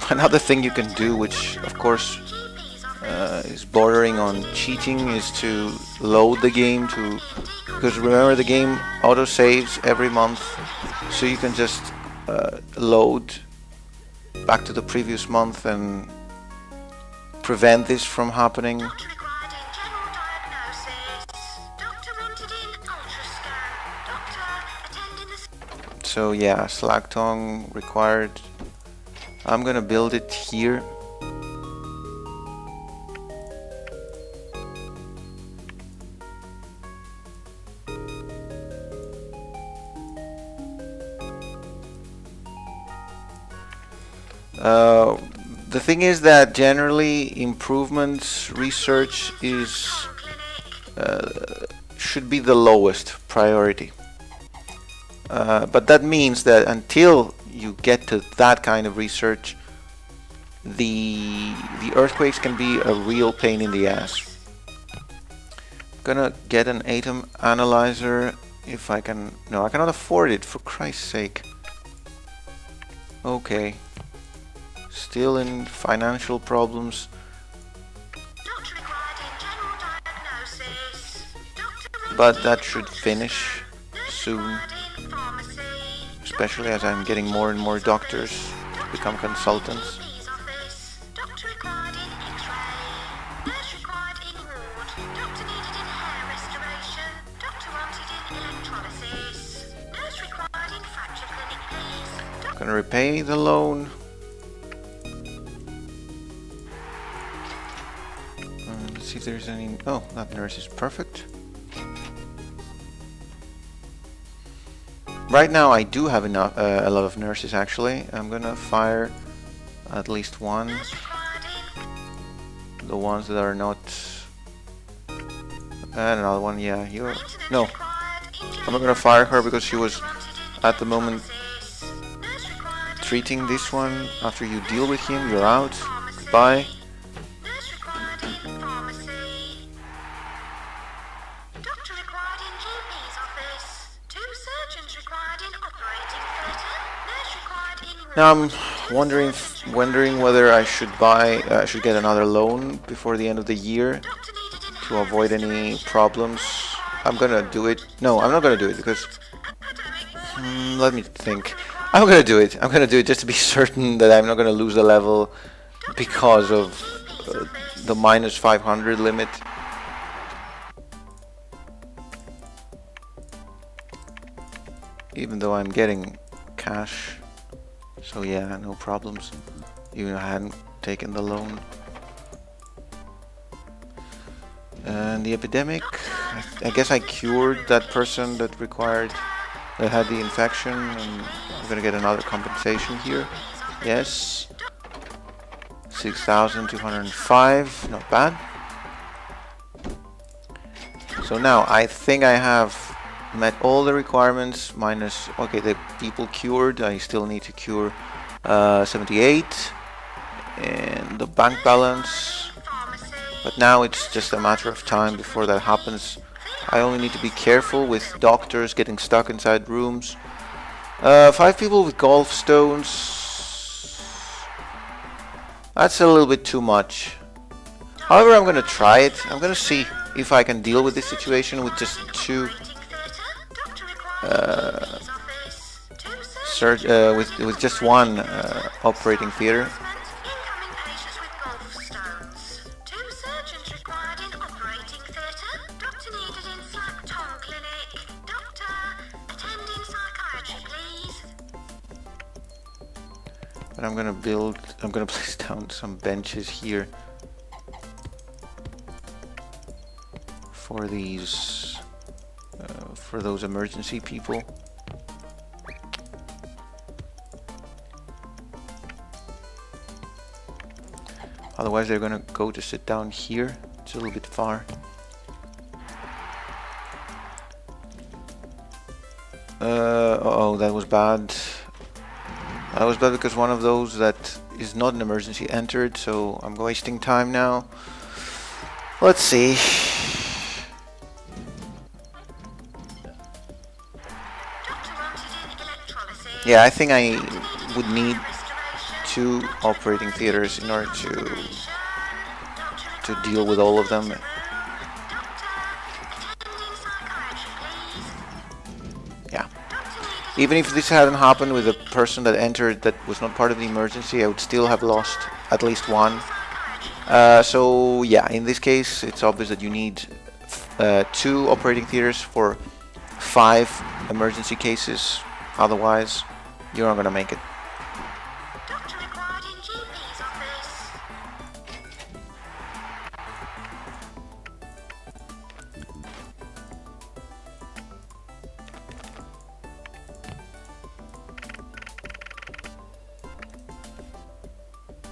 another thing you can do, which of course is bordering on cheating, is to load the game because remember the game auto saves every month, so you can just load back to the previous month and prevent this from happening. So yeah, Slackton required. I'm gonna build it here. The thing is that generally improvements research should be the lowest priority. But that means that until you get to that kind of research, the earthquakes can be a real pain in the ass. I'm gonna get an atom analyzer if I can. No, I cannot afford it, for Christ's sake. Okay. Still in financial problems. But that should finish soon. Especially as I'm getting more and more doctors to become consultants. Gonna repay the loan. Let's see if there's any. Oh, that nurse is perfect. Right now I do have enough, a lot of nurses actually. I'm gonna fire at least one. The ones that are not. And another one, yeah. No, I'm not gonna fire her because she was at the moment treating this one. After you deal with him, you're out. Goodbye. Now I'm wondering whether I should get another loan before the end of the year to avoid any problems. I'm gonna do it. No, I'm not gonna do it because. Let me think. I'm gonna do it. I'm gonna do it just to be certain that I'm not gonna lose a level because of the minus 500 limit. Even though I'm getting cash. So yeah, no problems, even if I hadn't taken the loan. And the epidemic, I guess I cured that person that had the infection, and I'm gonna get another compensation here. Yes, 6,205, not bad. So now I think I have met all the requirements minus, okay, the people cured. I still need to cure 78 and the bank balance, but now it's just a matter of time before that happens. I only need to be careful with doctors getting stuck inside rooms. 5 people with gallstones, that's a little bit too much. However, I'm gonna try it. I'm gonna see if I can deal with this situation with just two with just one operating theater. But I'm gonna place down some benches here for these, for those emergency people. Otherwise they're gonna go to sit down here. It's a little bit far. Uh-oh, that was bad. That was bad because one of those that is not an emergency entered, so I'm wasting time now. Let's see. Yeah, I think I would need 2 operating theaters in order to deal with all of them. Yeah. Even if this hadn't happened with a person that entered that was not part of the emergency, I would still have lost at least one. So yeah, in this case, it's obvious that you need 2 operating theaters for 5 emergency cases. Otherwise, you're not gonna make it. Doctor required in GP's office.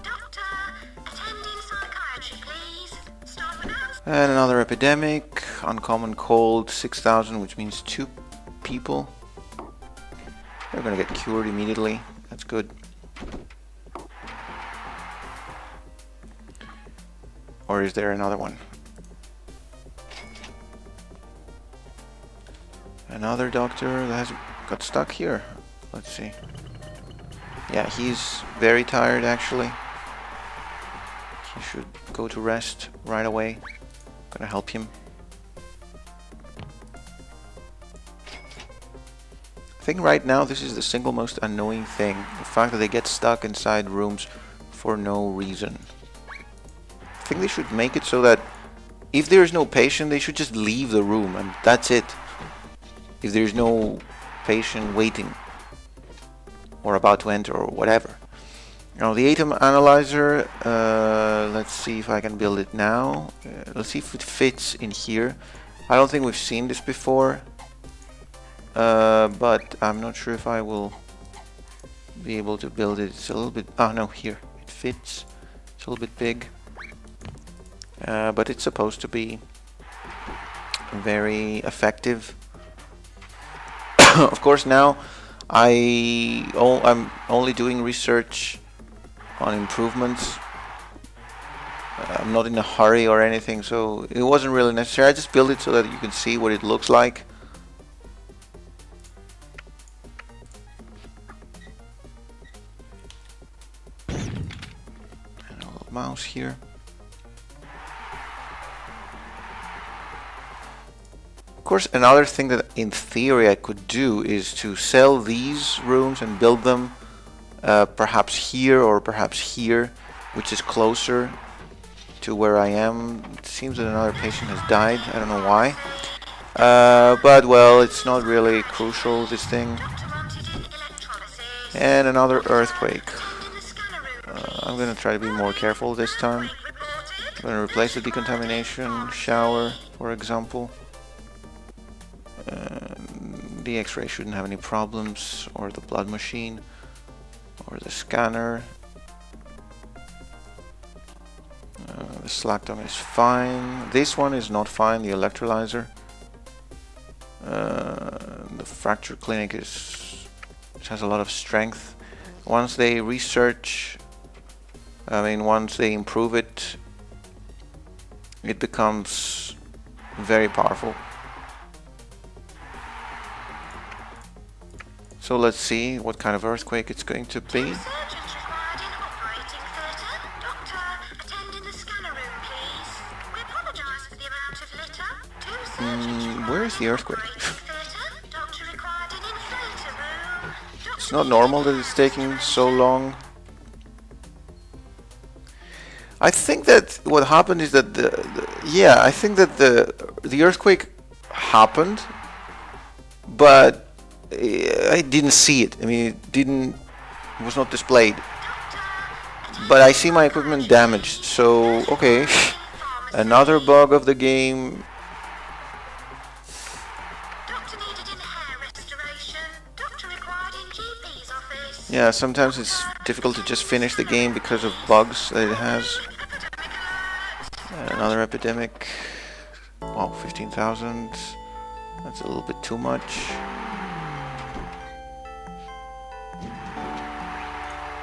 Doctor, attending psychiatry, please. Stop announcement. And another epidemic, uncommon cold, 6,000, which means 2 people. They're gonna get cured immediately. That's good. Or is there another one? Another doctor that has got stuck here. Let's see. Yeah, he's very tired actually. He should go to rest right away. Gonna help him. I think right now this is the single most annoying thing. The fact that they get stuck inside rooms for no reason. I think they should make it so that if there is no patient, they should just leave the room and that's it. If there is no patient waiting or about to enter or whatever. Now the atom analyzer, let's see if I can build it now. Let's see if it fits in here. I don't think we've seen this before. But I'm not sure if I will be able to build it. It's a little bit... Oh no, here. It fits. It's a little bit big. But it's supposed to be very effective. Of course now I'm only doing research on improvements. I'm not in a hurry or anything, so it wasn't really necessary. I just built it so that you can see what it looks like. Mouse here. Of course, another thing that in theory I could do is to sell these rooms and build them perhaps here or perhaps here, which is closer to where I am. It seems that another patient has died. I don't know why. But well, it's not really crucial, this thing. And another earthquake. I'm gonna try to be more careful this time. I'm gonna replace the decontamination shower, for example. The X-ray shouldn't have any problems, or the blood machine, or the scanner. The slack dome is fine. This one is not fine, the electrolyzer. The fracture clinic it has a lot of strength. Once they research, once they improve it, it becomes very powerful. So let's see what kind of earthquake it's going to be. Surgeons required in operating theatre. Doctor, attend in the scanner room, please. Where is the earthquake? Theatre. Doctor required in inflator room. It's not normal that it's taking so long. I think that what happened is that I think that the earthquake happened, but I didn't see it. I mean, it was not displayed. But I see my equipment damaged, so okay. Another bug of the game. Doctor needed in hair restoration. Doctor required in GP's office. Yeah, sometimes it's difficult to just finish the game because of bugs that it has. Another epidemic. Wow, 15,000. That's a little bit too much.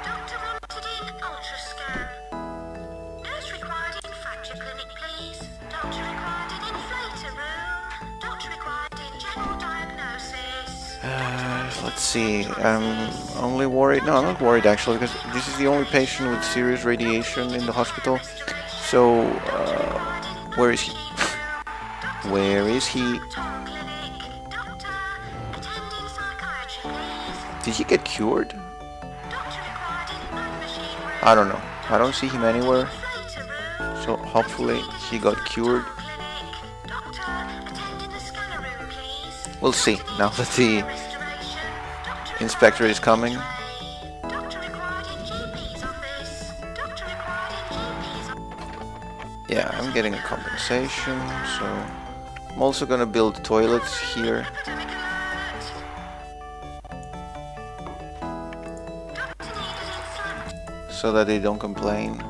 Doctor wanted in ultrascan. Nurse required in fracture clinic, please. Doctor required in inflator room. Doctor required in general diagnosis. Let's see. I'm only worried. No, I'm not worried actually, because this is the only patient with serious radiation in the hospital. So, where is he? Where is he? Did he get cured? I don't know. I don't see him anywhere. So hopefully he got cured. We'll see now that the inspector is coming. Yeah, I'm getting a compensation, so I'm also gonna build toilets here. So that they don't complain.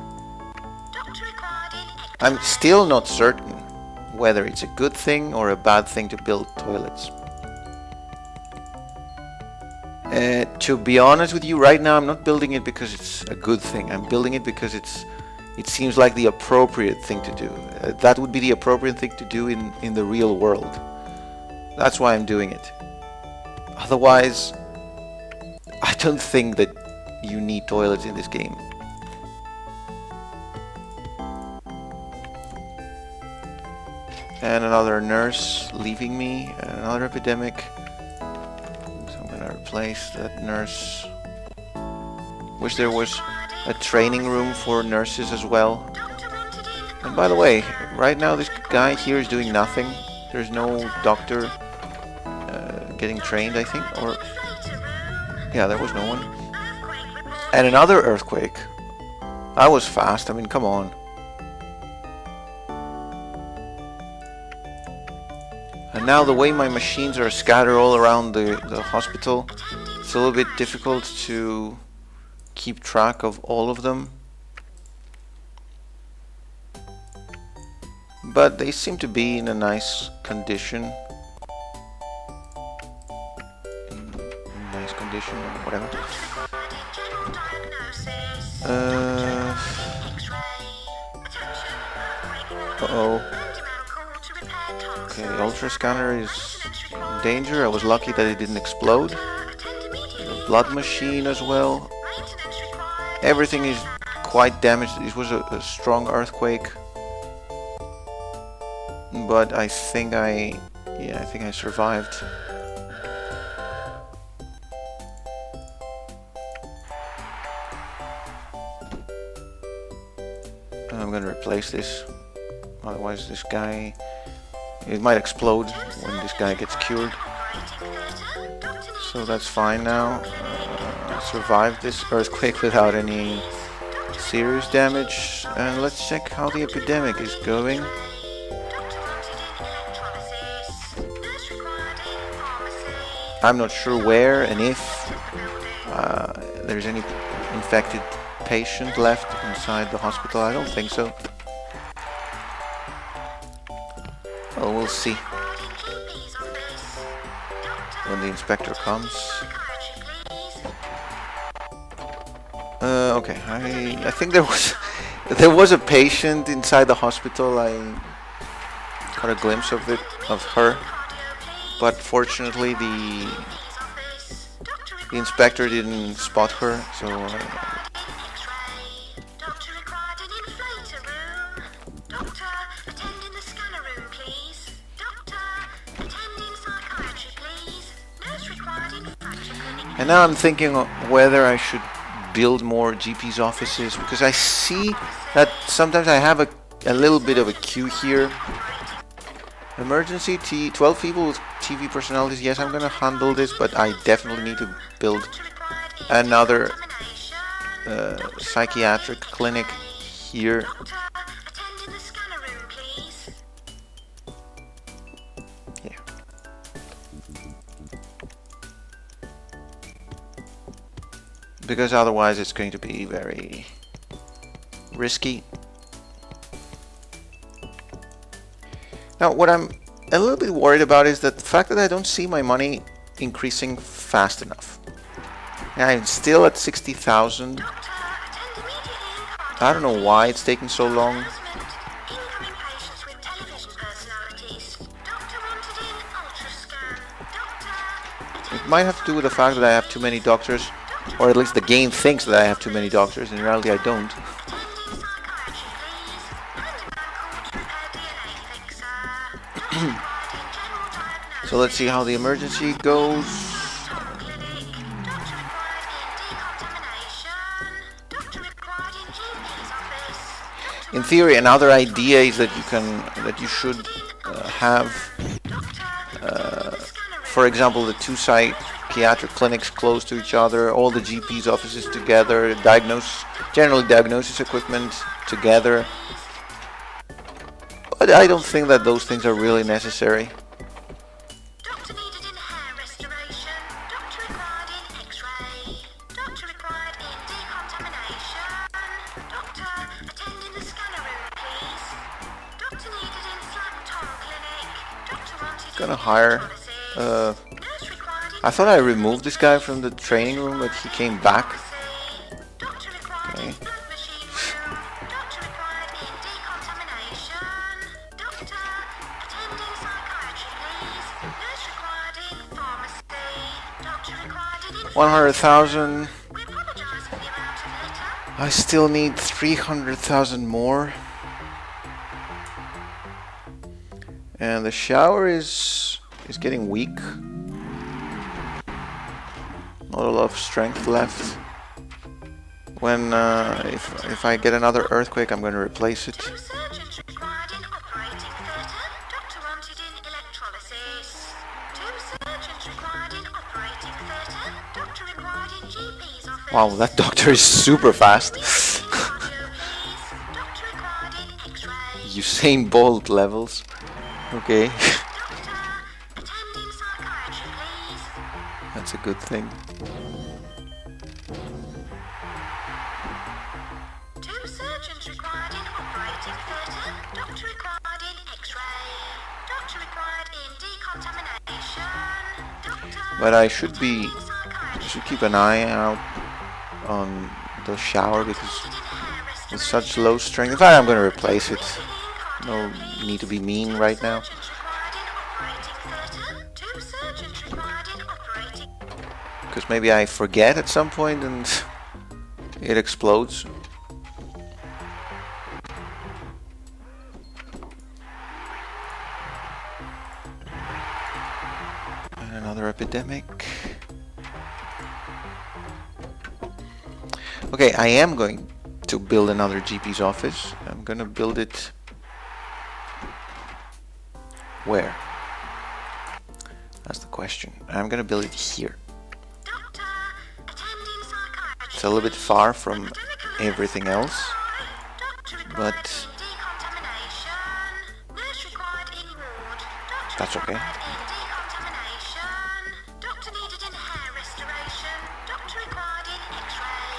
I'm still not certain whether it's a good thing or a bad thing to build toilets. To be honest with you, right now I'm not building it because it's a good thing. I'm building it because it seems like the appropriate thing to do. That would be the appropriate thing to do in the real world. That's why I'm doing it. Otherwise, I don't think that you need toilets in this game. And another nurse leaving me, and another epidemic. So I'm gonna replace that nurse. Wish there was a training room for nurses as well. And by the way, right now this guy here is doing nothing. There's no doctor getting trained, I think, or yeah, there was no one. And another earthquake. That was fast. I mean, come on. And now the way my machines are scattered all around the hospital, it's a little bit difficult to keep track of all of them. But they seem to be in a nice condition. Nice condition, or whatever. Uh-oh. Okay, the ultra scanner is in danger. I was lucky that it didn't explode. The blood machine as well. Everything is quite damaged. It was a strong earthquake. But I think I survived. I'm gonna replace this. Otherwise this guy, it might explode when this guy gets cured. So that's fine now. I survived this earthquake without any serious damage. And let's check how the epidemic is going. I'm not sure where and if there's any infected patient left inside the hospital. I don't think so. Well, we'll see when the inspector comes. Okay, I think there was a patient inside the hospital. I caught a glimpse of her, but fortunately the inspector didn't spot her, so. And now I'm thinking of whether I should build more GP's offices, because I see that sometimes I have a little bit of a queue here. Emergency 12 people with TV personalities. Yes, I'm gonna handle this, but I definitely need to build another psychiatric clinic here. Doctor, attend in the scanner room, please. Yeah. Because otherwise it's going to be very risky. Now, what I'm a little bit worried about is that the fact that I don't see my money increasing fast enough. I'm still at 60,000. Doctor, attend immediately in I don't know why it's taking so long. incoming patients with television personalities. Doctor wanted in ultrascan. Doctor, It might have to do with the fact that I have too many doctors, or at least the game thinks that I have too many doctors. In reality, I don't. attend in psychiatry, please. And a man called to prepare DNA, thanks, sir. Doctor required in general diagnosis. So let's see how the emergency goes. Clinic. Doctor required in decontamination. Doctor required in GP's office. In theory, another idea is that you should have, for example, the two psychiatric clinics close to each other, all the GP's offices together, general diagnosis equipment together. But I don't think that those things are really necessary. Doctor needed in hair restoration. Doctor required in X-ray. Doctor required in decontamination. Doctor, attend in the scanner room, please. Doctor needed in slap tongue clinic. Doctor wanted Gonna in hire, electrolysis. Nurse required in I thought I removed this guy from the training room, but he came back. pharmacy. Doctor required in Okay. blood machine room. Doctor required in decontamination. Doctor, attend in psychiatry, please. Nurse required in pharmacy. Doctor required in 100,000. We apologise for the amount of litter. I still need 300,000 more. And the shower is getting weak. Not a lot of strength left. When if I get another earthquake, I'm going to replace it. Two surgeons required in operating theatre. Doctor wanted in electrolysis. Two surgeons required in operating theatre. Doctor required in GP's office. Wow, that doctor is super fast. Cardio, please. Doctor required in X-ray. Usain Bolt levels. Okay, Doctor, attend in psychiatry, please. that's a good thing. Two surgeons required in operating theatre. Doctor required in X-ray. Doctor required in decontamination. Doctor. But I attend in psychiatry, should keep an eye out on the shower because needed in hair with restoration. such low strength. In fact, I'm going to replace it. No need to be mean right now. Surgeons required in operating theatre. Two surgeons required in operating. Because maybe I forget at some point and it explodes. And another epidemic. Okay, I am going to build another GP's office. I'm gonna build it where? That's the question. I'm gonna build it here. Doctor, attend in psychiatry. It's a little bit far from everything else, Doctor required but in decontamination. Nurse required in ward. Doctor that's okay. required in decontamination. Doctor needed in hair restoration. Doctor required in X-ray.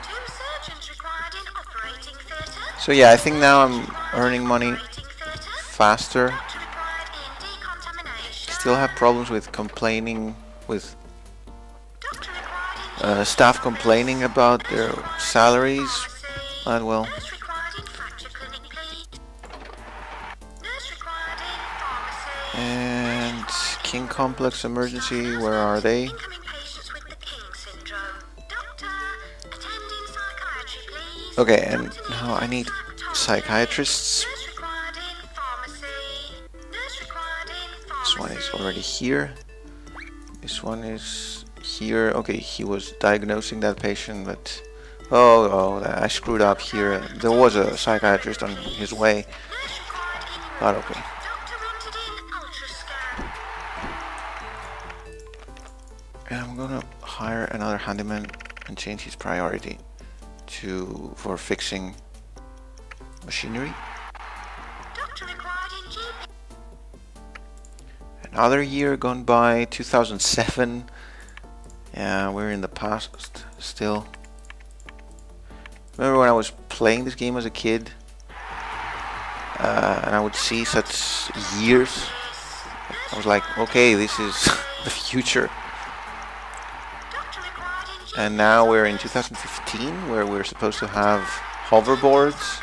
Two surgeons required in operating theatre. So yeah, I think now I'm earning money Operating theatre. faster. Doctor required in decontamination. Still have problems with complaining, with Doctor required in staff complaining about their salaries. pharmacy. And well, Nurse required in fracture clinic, please. Nurse required in pharmacy. and King Complex Emergency, where are they? Incoming patients with the King syndrome. Doctor, attend in psychiatry, please. Okay, and now I need psychiatrists. Nurse required in pharmacy. Nurse required in This one pharmacy. is already here. This one is here. Okay, he was diagnosing that patient, but oh, I screwed up here. There was a psychiatrist on his way, but okay. And I'm gonna hire another handyman and change his priority for fixing machinery. Another year gone by, 2007. Yeah, we're in the past still. Remember when I was playing this game as a kid, and I would see such years. I was like, okay, this is the future. And now we're in 2015, where we're supposed to have hoverboards.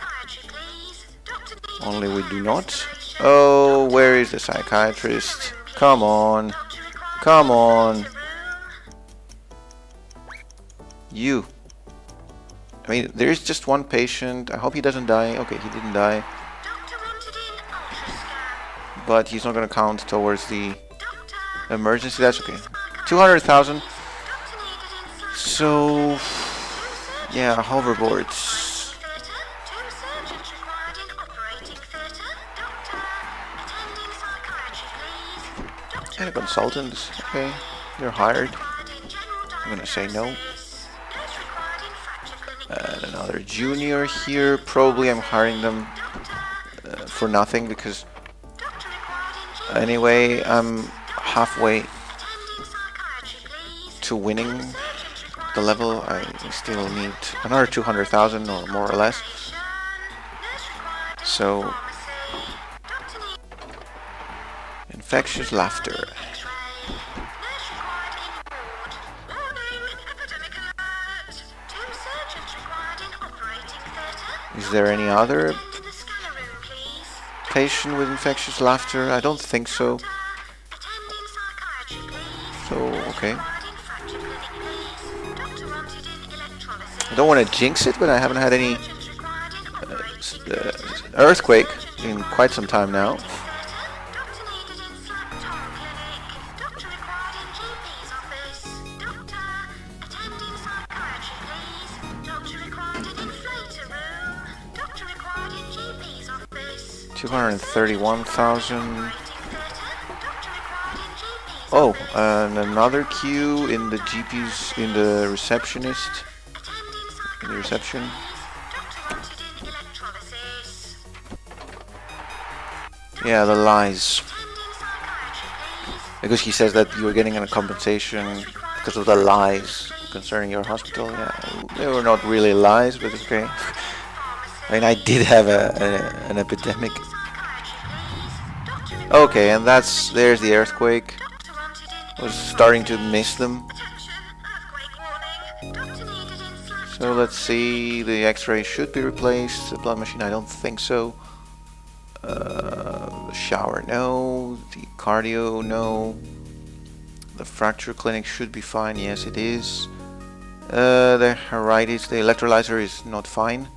Only we do not. Oh, where is the psychiatrist? Come on. Come on. You. I mean, there is just one patient. I hope he doesn't die. Okay, he didn't die. But he's not going to count towards the emergency. That's okay. 200,000. So, yeah, hoverboards. And consultants, okay, they're hired. I'm gonna say no. And another junior here. Probably I'm hiring them for nothing because anyway I'm halfway to winning the level. I still need another 200,000 or more or less. So infectious laughter. Is there any other patient with infectious laughter? I don't think so. So, okay. I don't want to jinx it, but I haven't had any earthquake in quite some time now. $231,000. Oh, and another queue in the GP's, in the receptionist, in the reception. Yeah, the lies. Because he says that you're getting a compensation because of the lies concerning your hospital. Yeah, they were not really lies, but okay. I mean, I did have an epidemic. Okay, and there's the earthquake. I was starting to miss them. So let's see, the x-ray should be replaced. The blood machine, I don't think so. The shower, no. The cardio, no. The fracture clinic should be fine. Yes, it is. The heritis, the electrolyzer is not fine.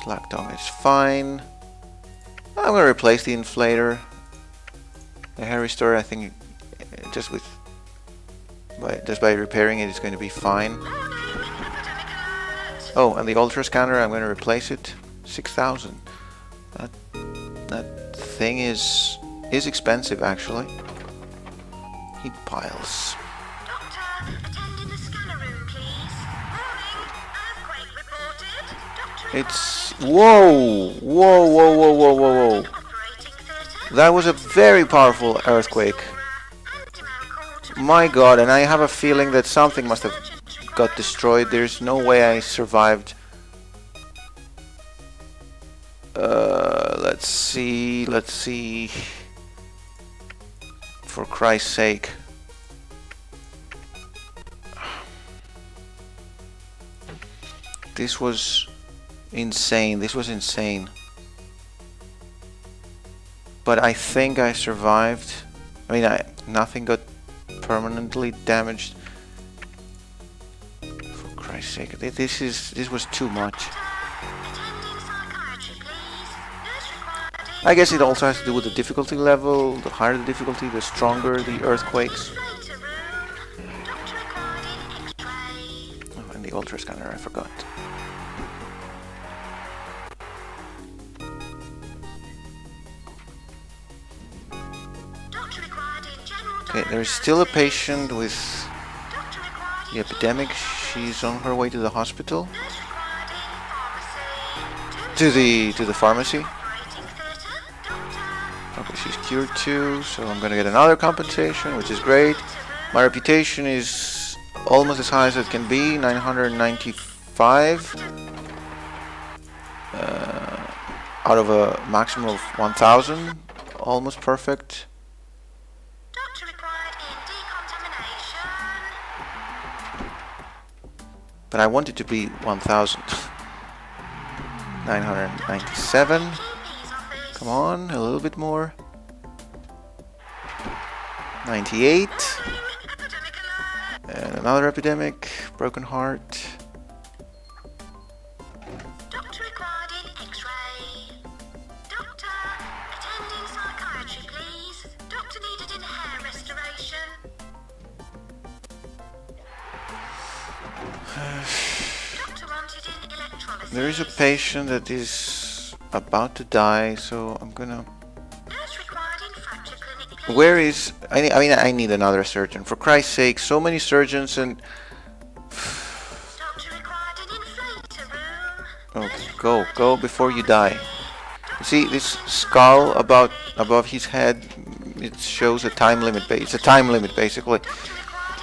Slack tongue is fine. I'm gonna replace the inflator. The hair restorer, I think, just by repairing it, it's going to be fine. Oh, and the ultra scanner, I'm going to replace it. 6,000. That thing is expensive, actually. Heat piles. It's whoa. That was a very powerful earthquake. My god, and I have a feeling that something must have got destroyed. There's no way I survived. Let's see. For Christ's sake. This was insane. But I think I survived. I mean, nothing got permanently damaged. For Christ's sake, this was too much. I guess it also has to do with the difficulty level. The higher the difficulty, the stronger the earthquakes. ultra scanner, I forgot. Doctor required in general Okay, there's still a diagnosis. patient with Doctor required the in epidemic. She's on her way to the hospital. nurse required in pharmacy. To the pharmacy. Operating theatre. Doctor. Okay, she's cured too, so I'm gonna get another compensation, which is great. My reputation is almost as high as it can be, 995 out of a maximum of 1000, almost perfect. Doctor required in decontamination. But I want it to be 1000. 997. GP's office. Come on, a little bit more. 98. Epidemic alert. And another epidemic, broken heart. Doctor required in X-ray. Doctor, attending psychiatry, please. Doctor needed in hair restoration. Doctor wanted in electrolysis. There is a patient that is about to die, so I'm gonna... Nurse required in fracture clinic, please. Where is... I need another surgeon. For Christ's sake, so many surgeons and... Doctor required in inflator room. Okay, go before you die. You see this skull above his head? It shows a time limit. It's a time limit, basically.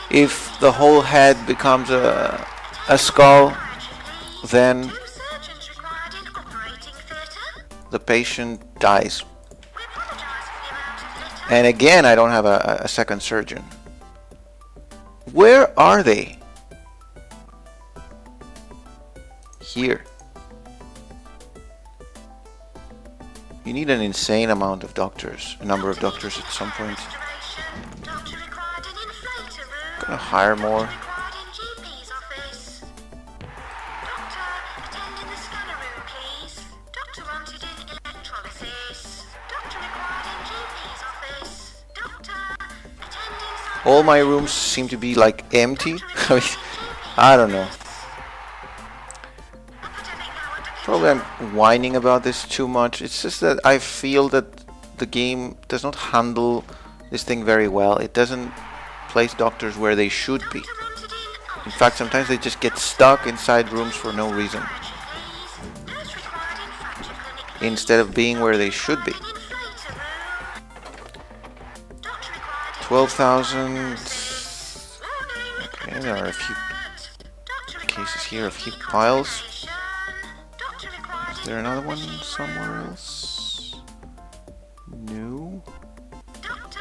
If the whole head becomes a skull, then Two surgeons required in operating theatre. the patient dies. We apologise for the amount of litter. And again, I don't have a second surgeon. Where are they? Here. You need an insane amount of doctors, a number of doctors at some point. Restoration. Doctor required in inflator room. Gonna hire more. Required in GP's office. Doctor, attend in the scanner room, please. Doctor wanted in electrolysis. Doctor required in GP's office. Doctor, attend in All my rooms seem to be like empty. I mean, I don't know. epidemic now under Probably I'm whining about this too much. It's just that I feel that the game does not handle this thing very well. It doesn't place doctors where they should be. Doctor wanted in In fact, sometimes they just get stuck inside rooms for no reason, please. Nurse required in fracture clinic. instead of being where they should be. Inflator room. Doctor required in 12,000. warning. Okay, there are a few Doctor cases here of heap required piles. Doctor required Is there another one somewhere else? No. Doctor,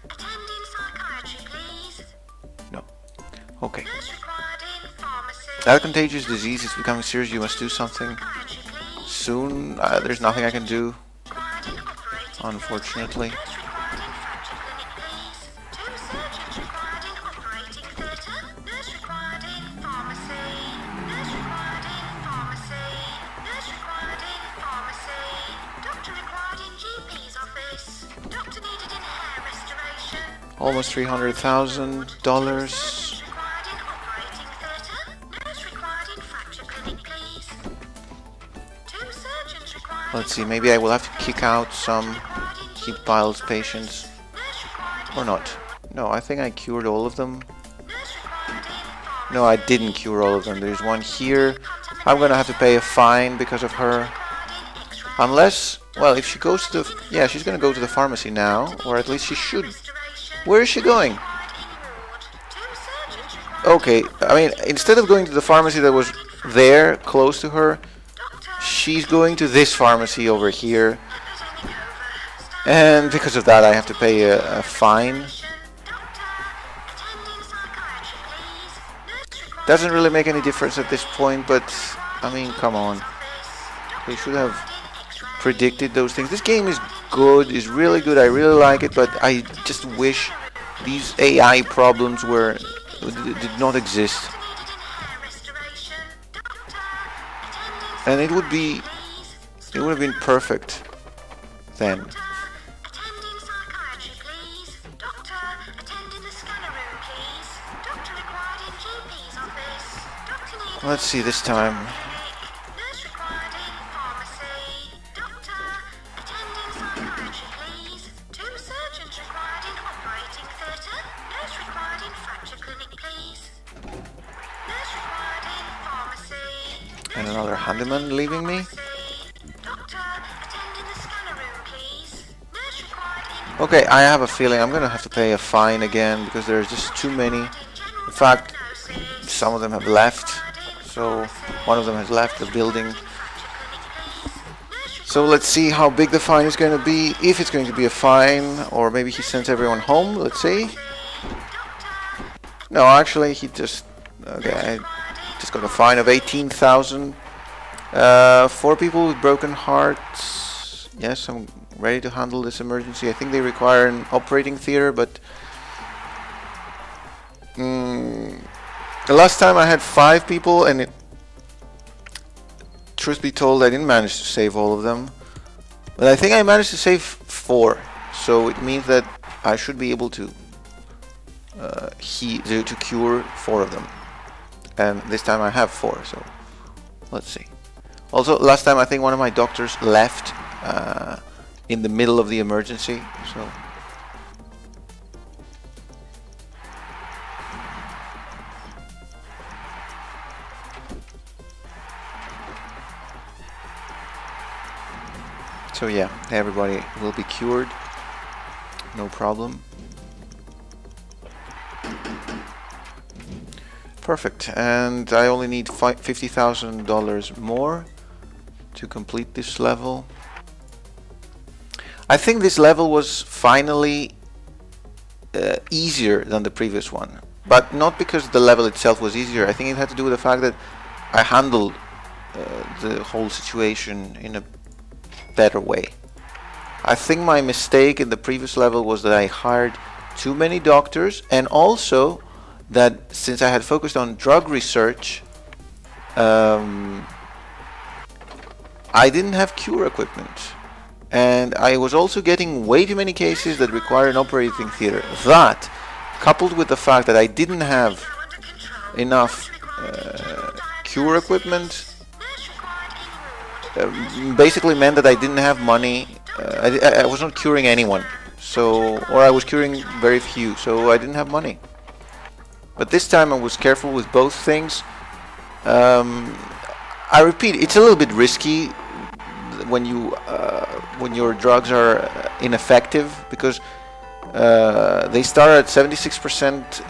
attend in psychiatry, please. No. Okay. Nurse required in pharmacy. That contagious disease is becoming serious. You must do something Psychiatry, please. soon. There's nothing I can do, Required in operating. unfortunately. Nurse required in fracture clinic, please. Two surgeons required in operating theatre. Nurse required in pharmacy. Nurse required in pharmacy. Nurse required in pharmacy. Doctor required in GP's office. Doctor needed in hair restoration. Almost $300,000. Surgeons required in operating theatre. Nurse required in fracture clinic, please. Two surgeons required. Let's see, maybe I will have to kick out some heap piles patients. Nurse required Or not. No, I think I cured all of them. Nurse required in No, I didn't cure all of them. There's one here. I'm gonna have to pay a fine because of her. Unless, well, if she goes to the... Yeah, she's gonna go to the pharmacy now. Or at least she should. Where is she going? Okay, I mean, instead of going to the pharmacy that was there, close to her, she's going to this pharmacy over here. And because of that, I have to pay a fine. Doesn't really make any difference at this point, but, I mean, come on. They should have predicted those things. This game is good, is really good, I really like it, but I just wish these AI problems did not exist. And it would have been perfect then. Attend in psychiatry, please. Doctor, attend in the scanner room, please. Doctor required in GP's office. Doctor needed Let's see this time. Nurse required in pharmacy. Doctor, attending psychiatry, please. 2 surgeons required in operating theatre. Nurse required in fracture clinic, please. Nurse required in pharmacy. And another handyman leaving me. Doctor, attending the scanner room, please. Nurse required in Okay, I have a feeling I'm gonna have to pay a fine again because there's just too many. In fact, some of them have left. So one of them has left the building. So let's see how big the fine is going to be. If it's going to be a fine, or maybe he sends everyone home. Let's see. No, actually, he just okay. I just got a fine of 18,000. 4 people with broken hearts. Yes, I'm ready to handle this emergency. I think they require an operating theater, but the last time I had 5 people, and truth be told, I didn't manage to save all of them. But I think I managed to save 4, so it means that I should be able to to cure 4 of them. And this time I have 4, so let's see. Also, last time I think one of my doctors left in the middle of the emergency, so. So yeah, everybody will be cured, no problem. Perfect, and I only need $50,000 more to complete this level. I think this level was finally easier than the previous one, but not because the level itself was easier. I think it had to do with the fact that I handled the whole situation in a better way. I think my mistake in the previous level was that I hired too many doctors, and also that since I had focused on drug research, I didn't have cure equipment, and I was also getting way too many cases that require an operating theater. That, coupled with the fact that I didn't have enough cure equipment, basically meant that I didn't have money. I was not curing anyone, or I was curing very few, so I didn't have money. But this time I was careful with both things. I repeat, it's a little bit risky when your drugs are ineffective, because they start at 76%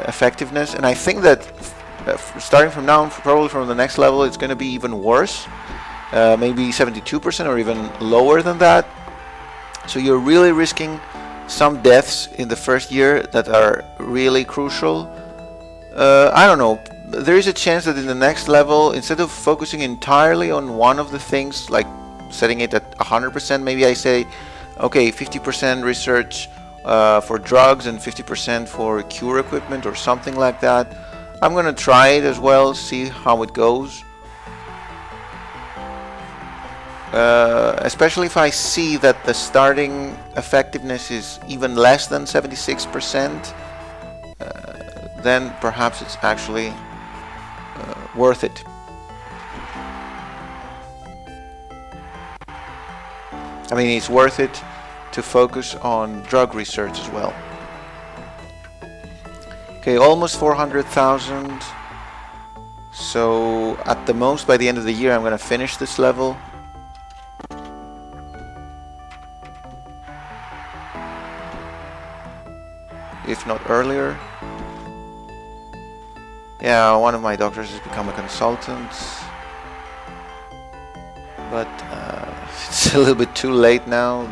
effectiveness, and I think that starting from now, probably from the next level, it's going to be even worse. Maybe 72% or even lower than that. So you're really risking some deaths in the first year that are really crucial. I don't know. There is a chance that in the next level, instead of focusing entirely on one of the things, like setting it at 100%, maybe I say, okay, 50% research for drugs and 50% for cure equipment or something like that. I'm gonna try it as well, see how it goes. Especially if I see that the starting effectiveness is even less than 76%, then perhaps it's actually worth it. I mean, it's worth it to focus on drug research as well. Okay, almost 400,000. So at the most, by the end of the year, I'm going to finish this level. If not earlier. Yeah, one of my doctors has become a consultant, but it's a little bit too late now.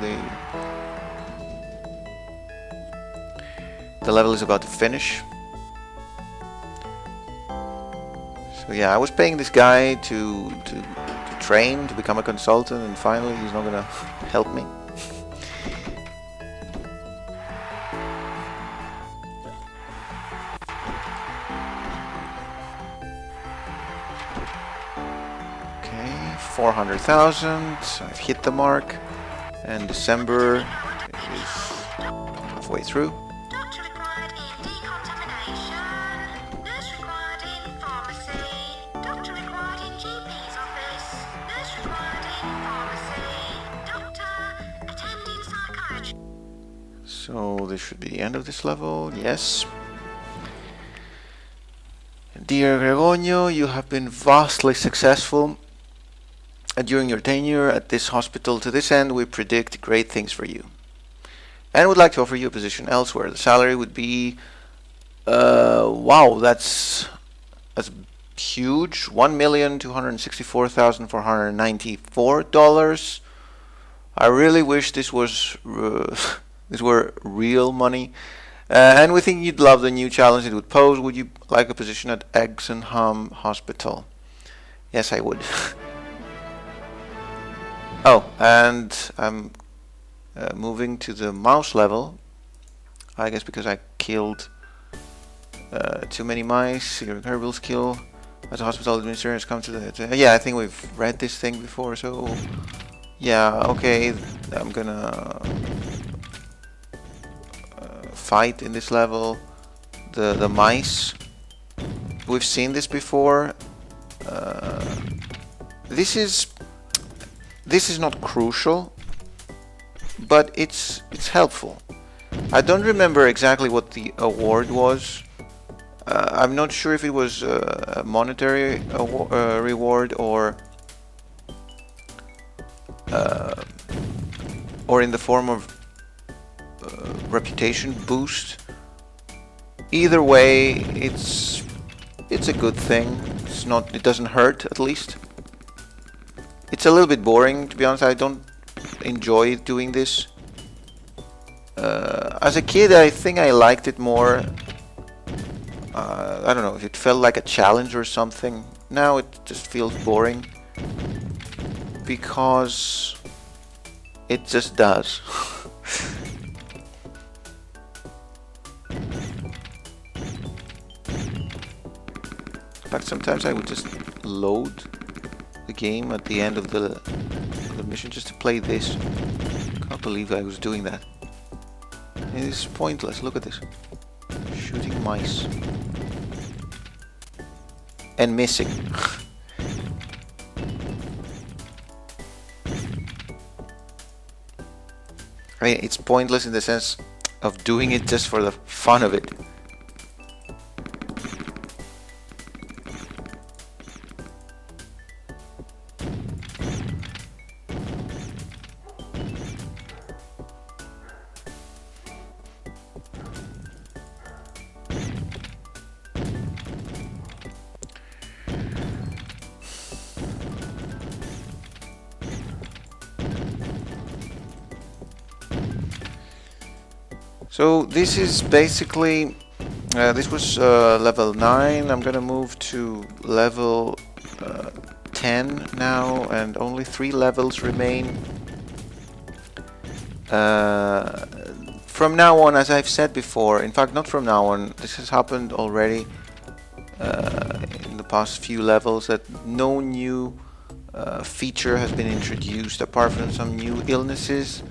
The level is about to finish. So yeah, I was paying this guy to train to become a consultant, and finally he's not gonna help me. Okay, 400,000. I've hit the mark, and December is halfway through. Doctor required in decontamination. Nurse required in pharmacy. So this should be the end of this level. Yes. Dear Gregonio, you have been vastly successful during your tenure at this hospital. To this end, we predict great things for you, and would like to offer you a position elsewhere. The salary would be, wow, that's huge. $1,264,494. I really wish this was this were real money. And we think you'd love the new challenge it would pose. Would you like a position at Exenham Hospital? Yes, I would. Oh, and I'm moving to the mouse level. I guess because I killed too many mice. Your incredible skill as a hospital administrator has come to the... yeah, I think we've read this thing before, so... yeah, okay, I'm gonna... fight in this level the mice. We've seen this before. This is not crucial, but it's helpful. I don't remember exactly what the award was. I'm not sure if it was a monetary reward or in the form of reputation boost. Either way, it's a good thing. It doesn't hurt, at least. It's a little bit boring, to be honest. I don't enjoy doing this. As a kid, I think I liked it more. I don't know if it felt like a challenge or something. Now it just feels boring because it just does. In fact, sometimes I would just load the game at the end of the mission just to play this. Can't believe I was doing that. It's pointless. Look at this. Shooting mice. And missing. I mean, it's pointless in the sense of doing it just for the fun of it. So this is basically, this was level 9, I'm gonna move to level 10 now, and only 3 levels remain. From now on, as I've said before, in fact not from now on, this has happened already in the past few levels, that no new feature has been introduced apart from some new illnesses.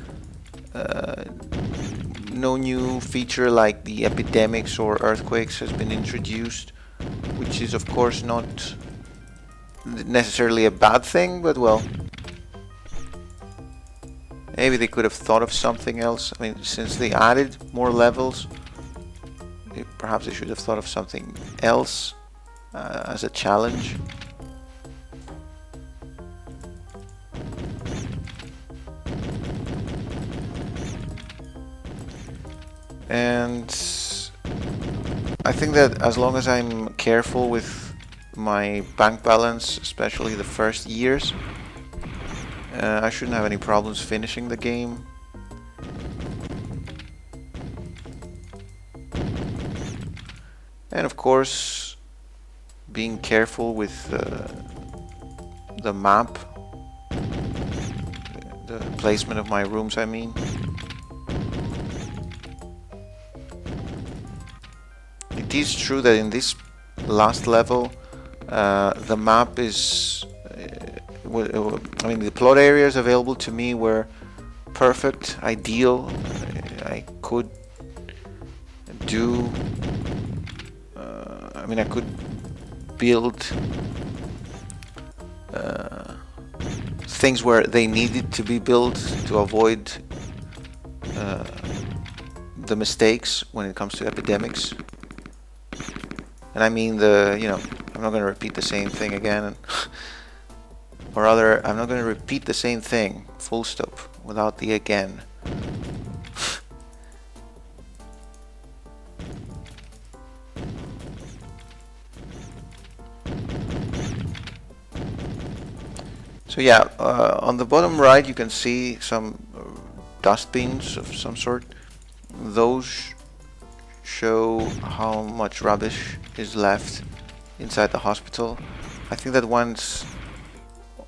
No new feature like the epidemics or earthquakes has been introduced, which is of course not necessarily a bad thing, but well, maybe they could have thought of something else. I mean, since they added more levels, perhaps they should have thought of something else as a challenge. And I think that as long as I'm careful with my bank balance, especially the first years, I shouldn't have any problems finishing the game. And of course, being careful with the map, the placement of my rooms, I mean. It is true that in this last level, the map is... I mean, the plot areas available to me were perfect, ideal. I could do... I mean, I could build things where they needed to be built to avoid the mistakes when it comes to epidemics. And I mean the, you know, I'm not going to repeat the same thing again. Or rather, I'm not going to repeat the same thing, full stop, without the again. So yeah, on the bottom right you can see some dustbins of some sort. Those show how much rubbish is left inside the hospital. I think that once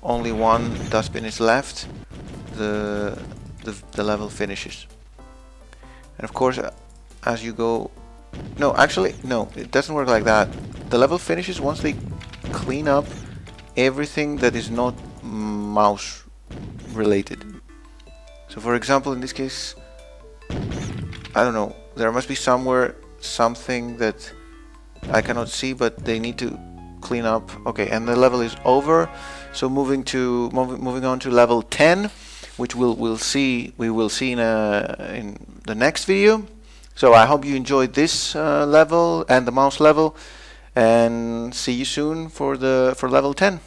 only one dustbin is left, the level finishes. And of course, as you go... No, actually, no, it doesn't work like that. The level finishes once they clean up everything that is not mouse related. So for example, in this case, I don't know, there must be somewhere something that I cannot see, but they need to clean up. Okay, and the level is over. So moving on to level 10, which we will see in the next video. So I hope you enjoyed this level and the mouse level, and see you soon for level 10.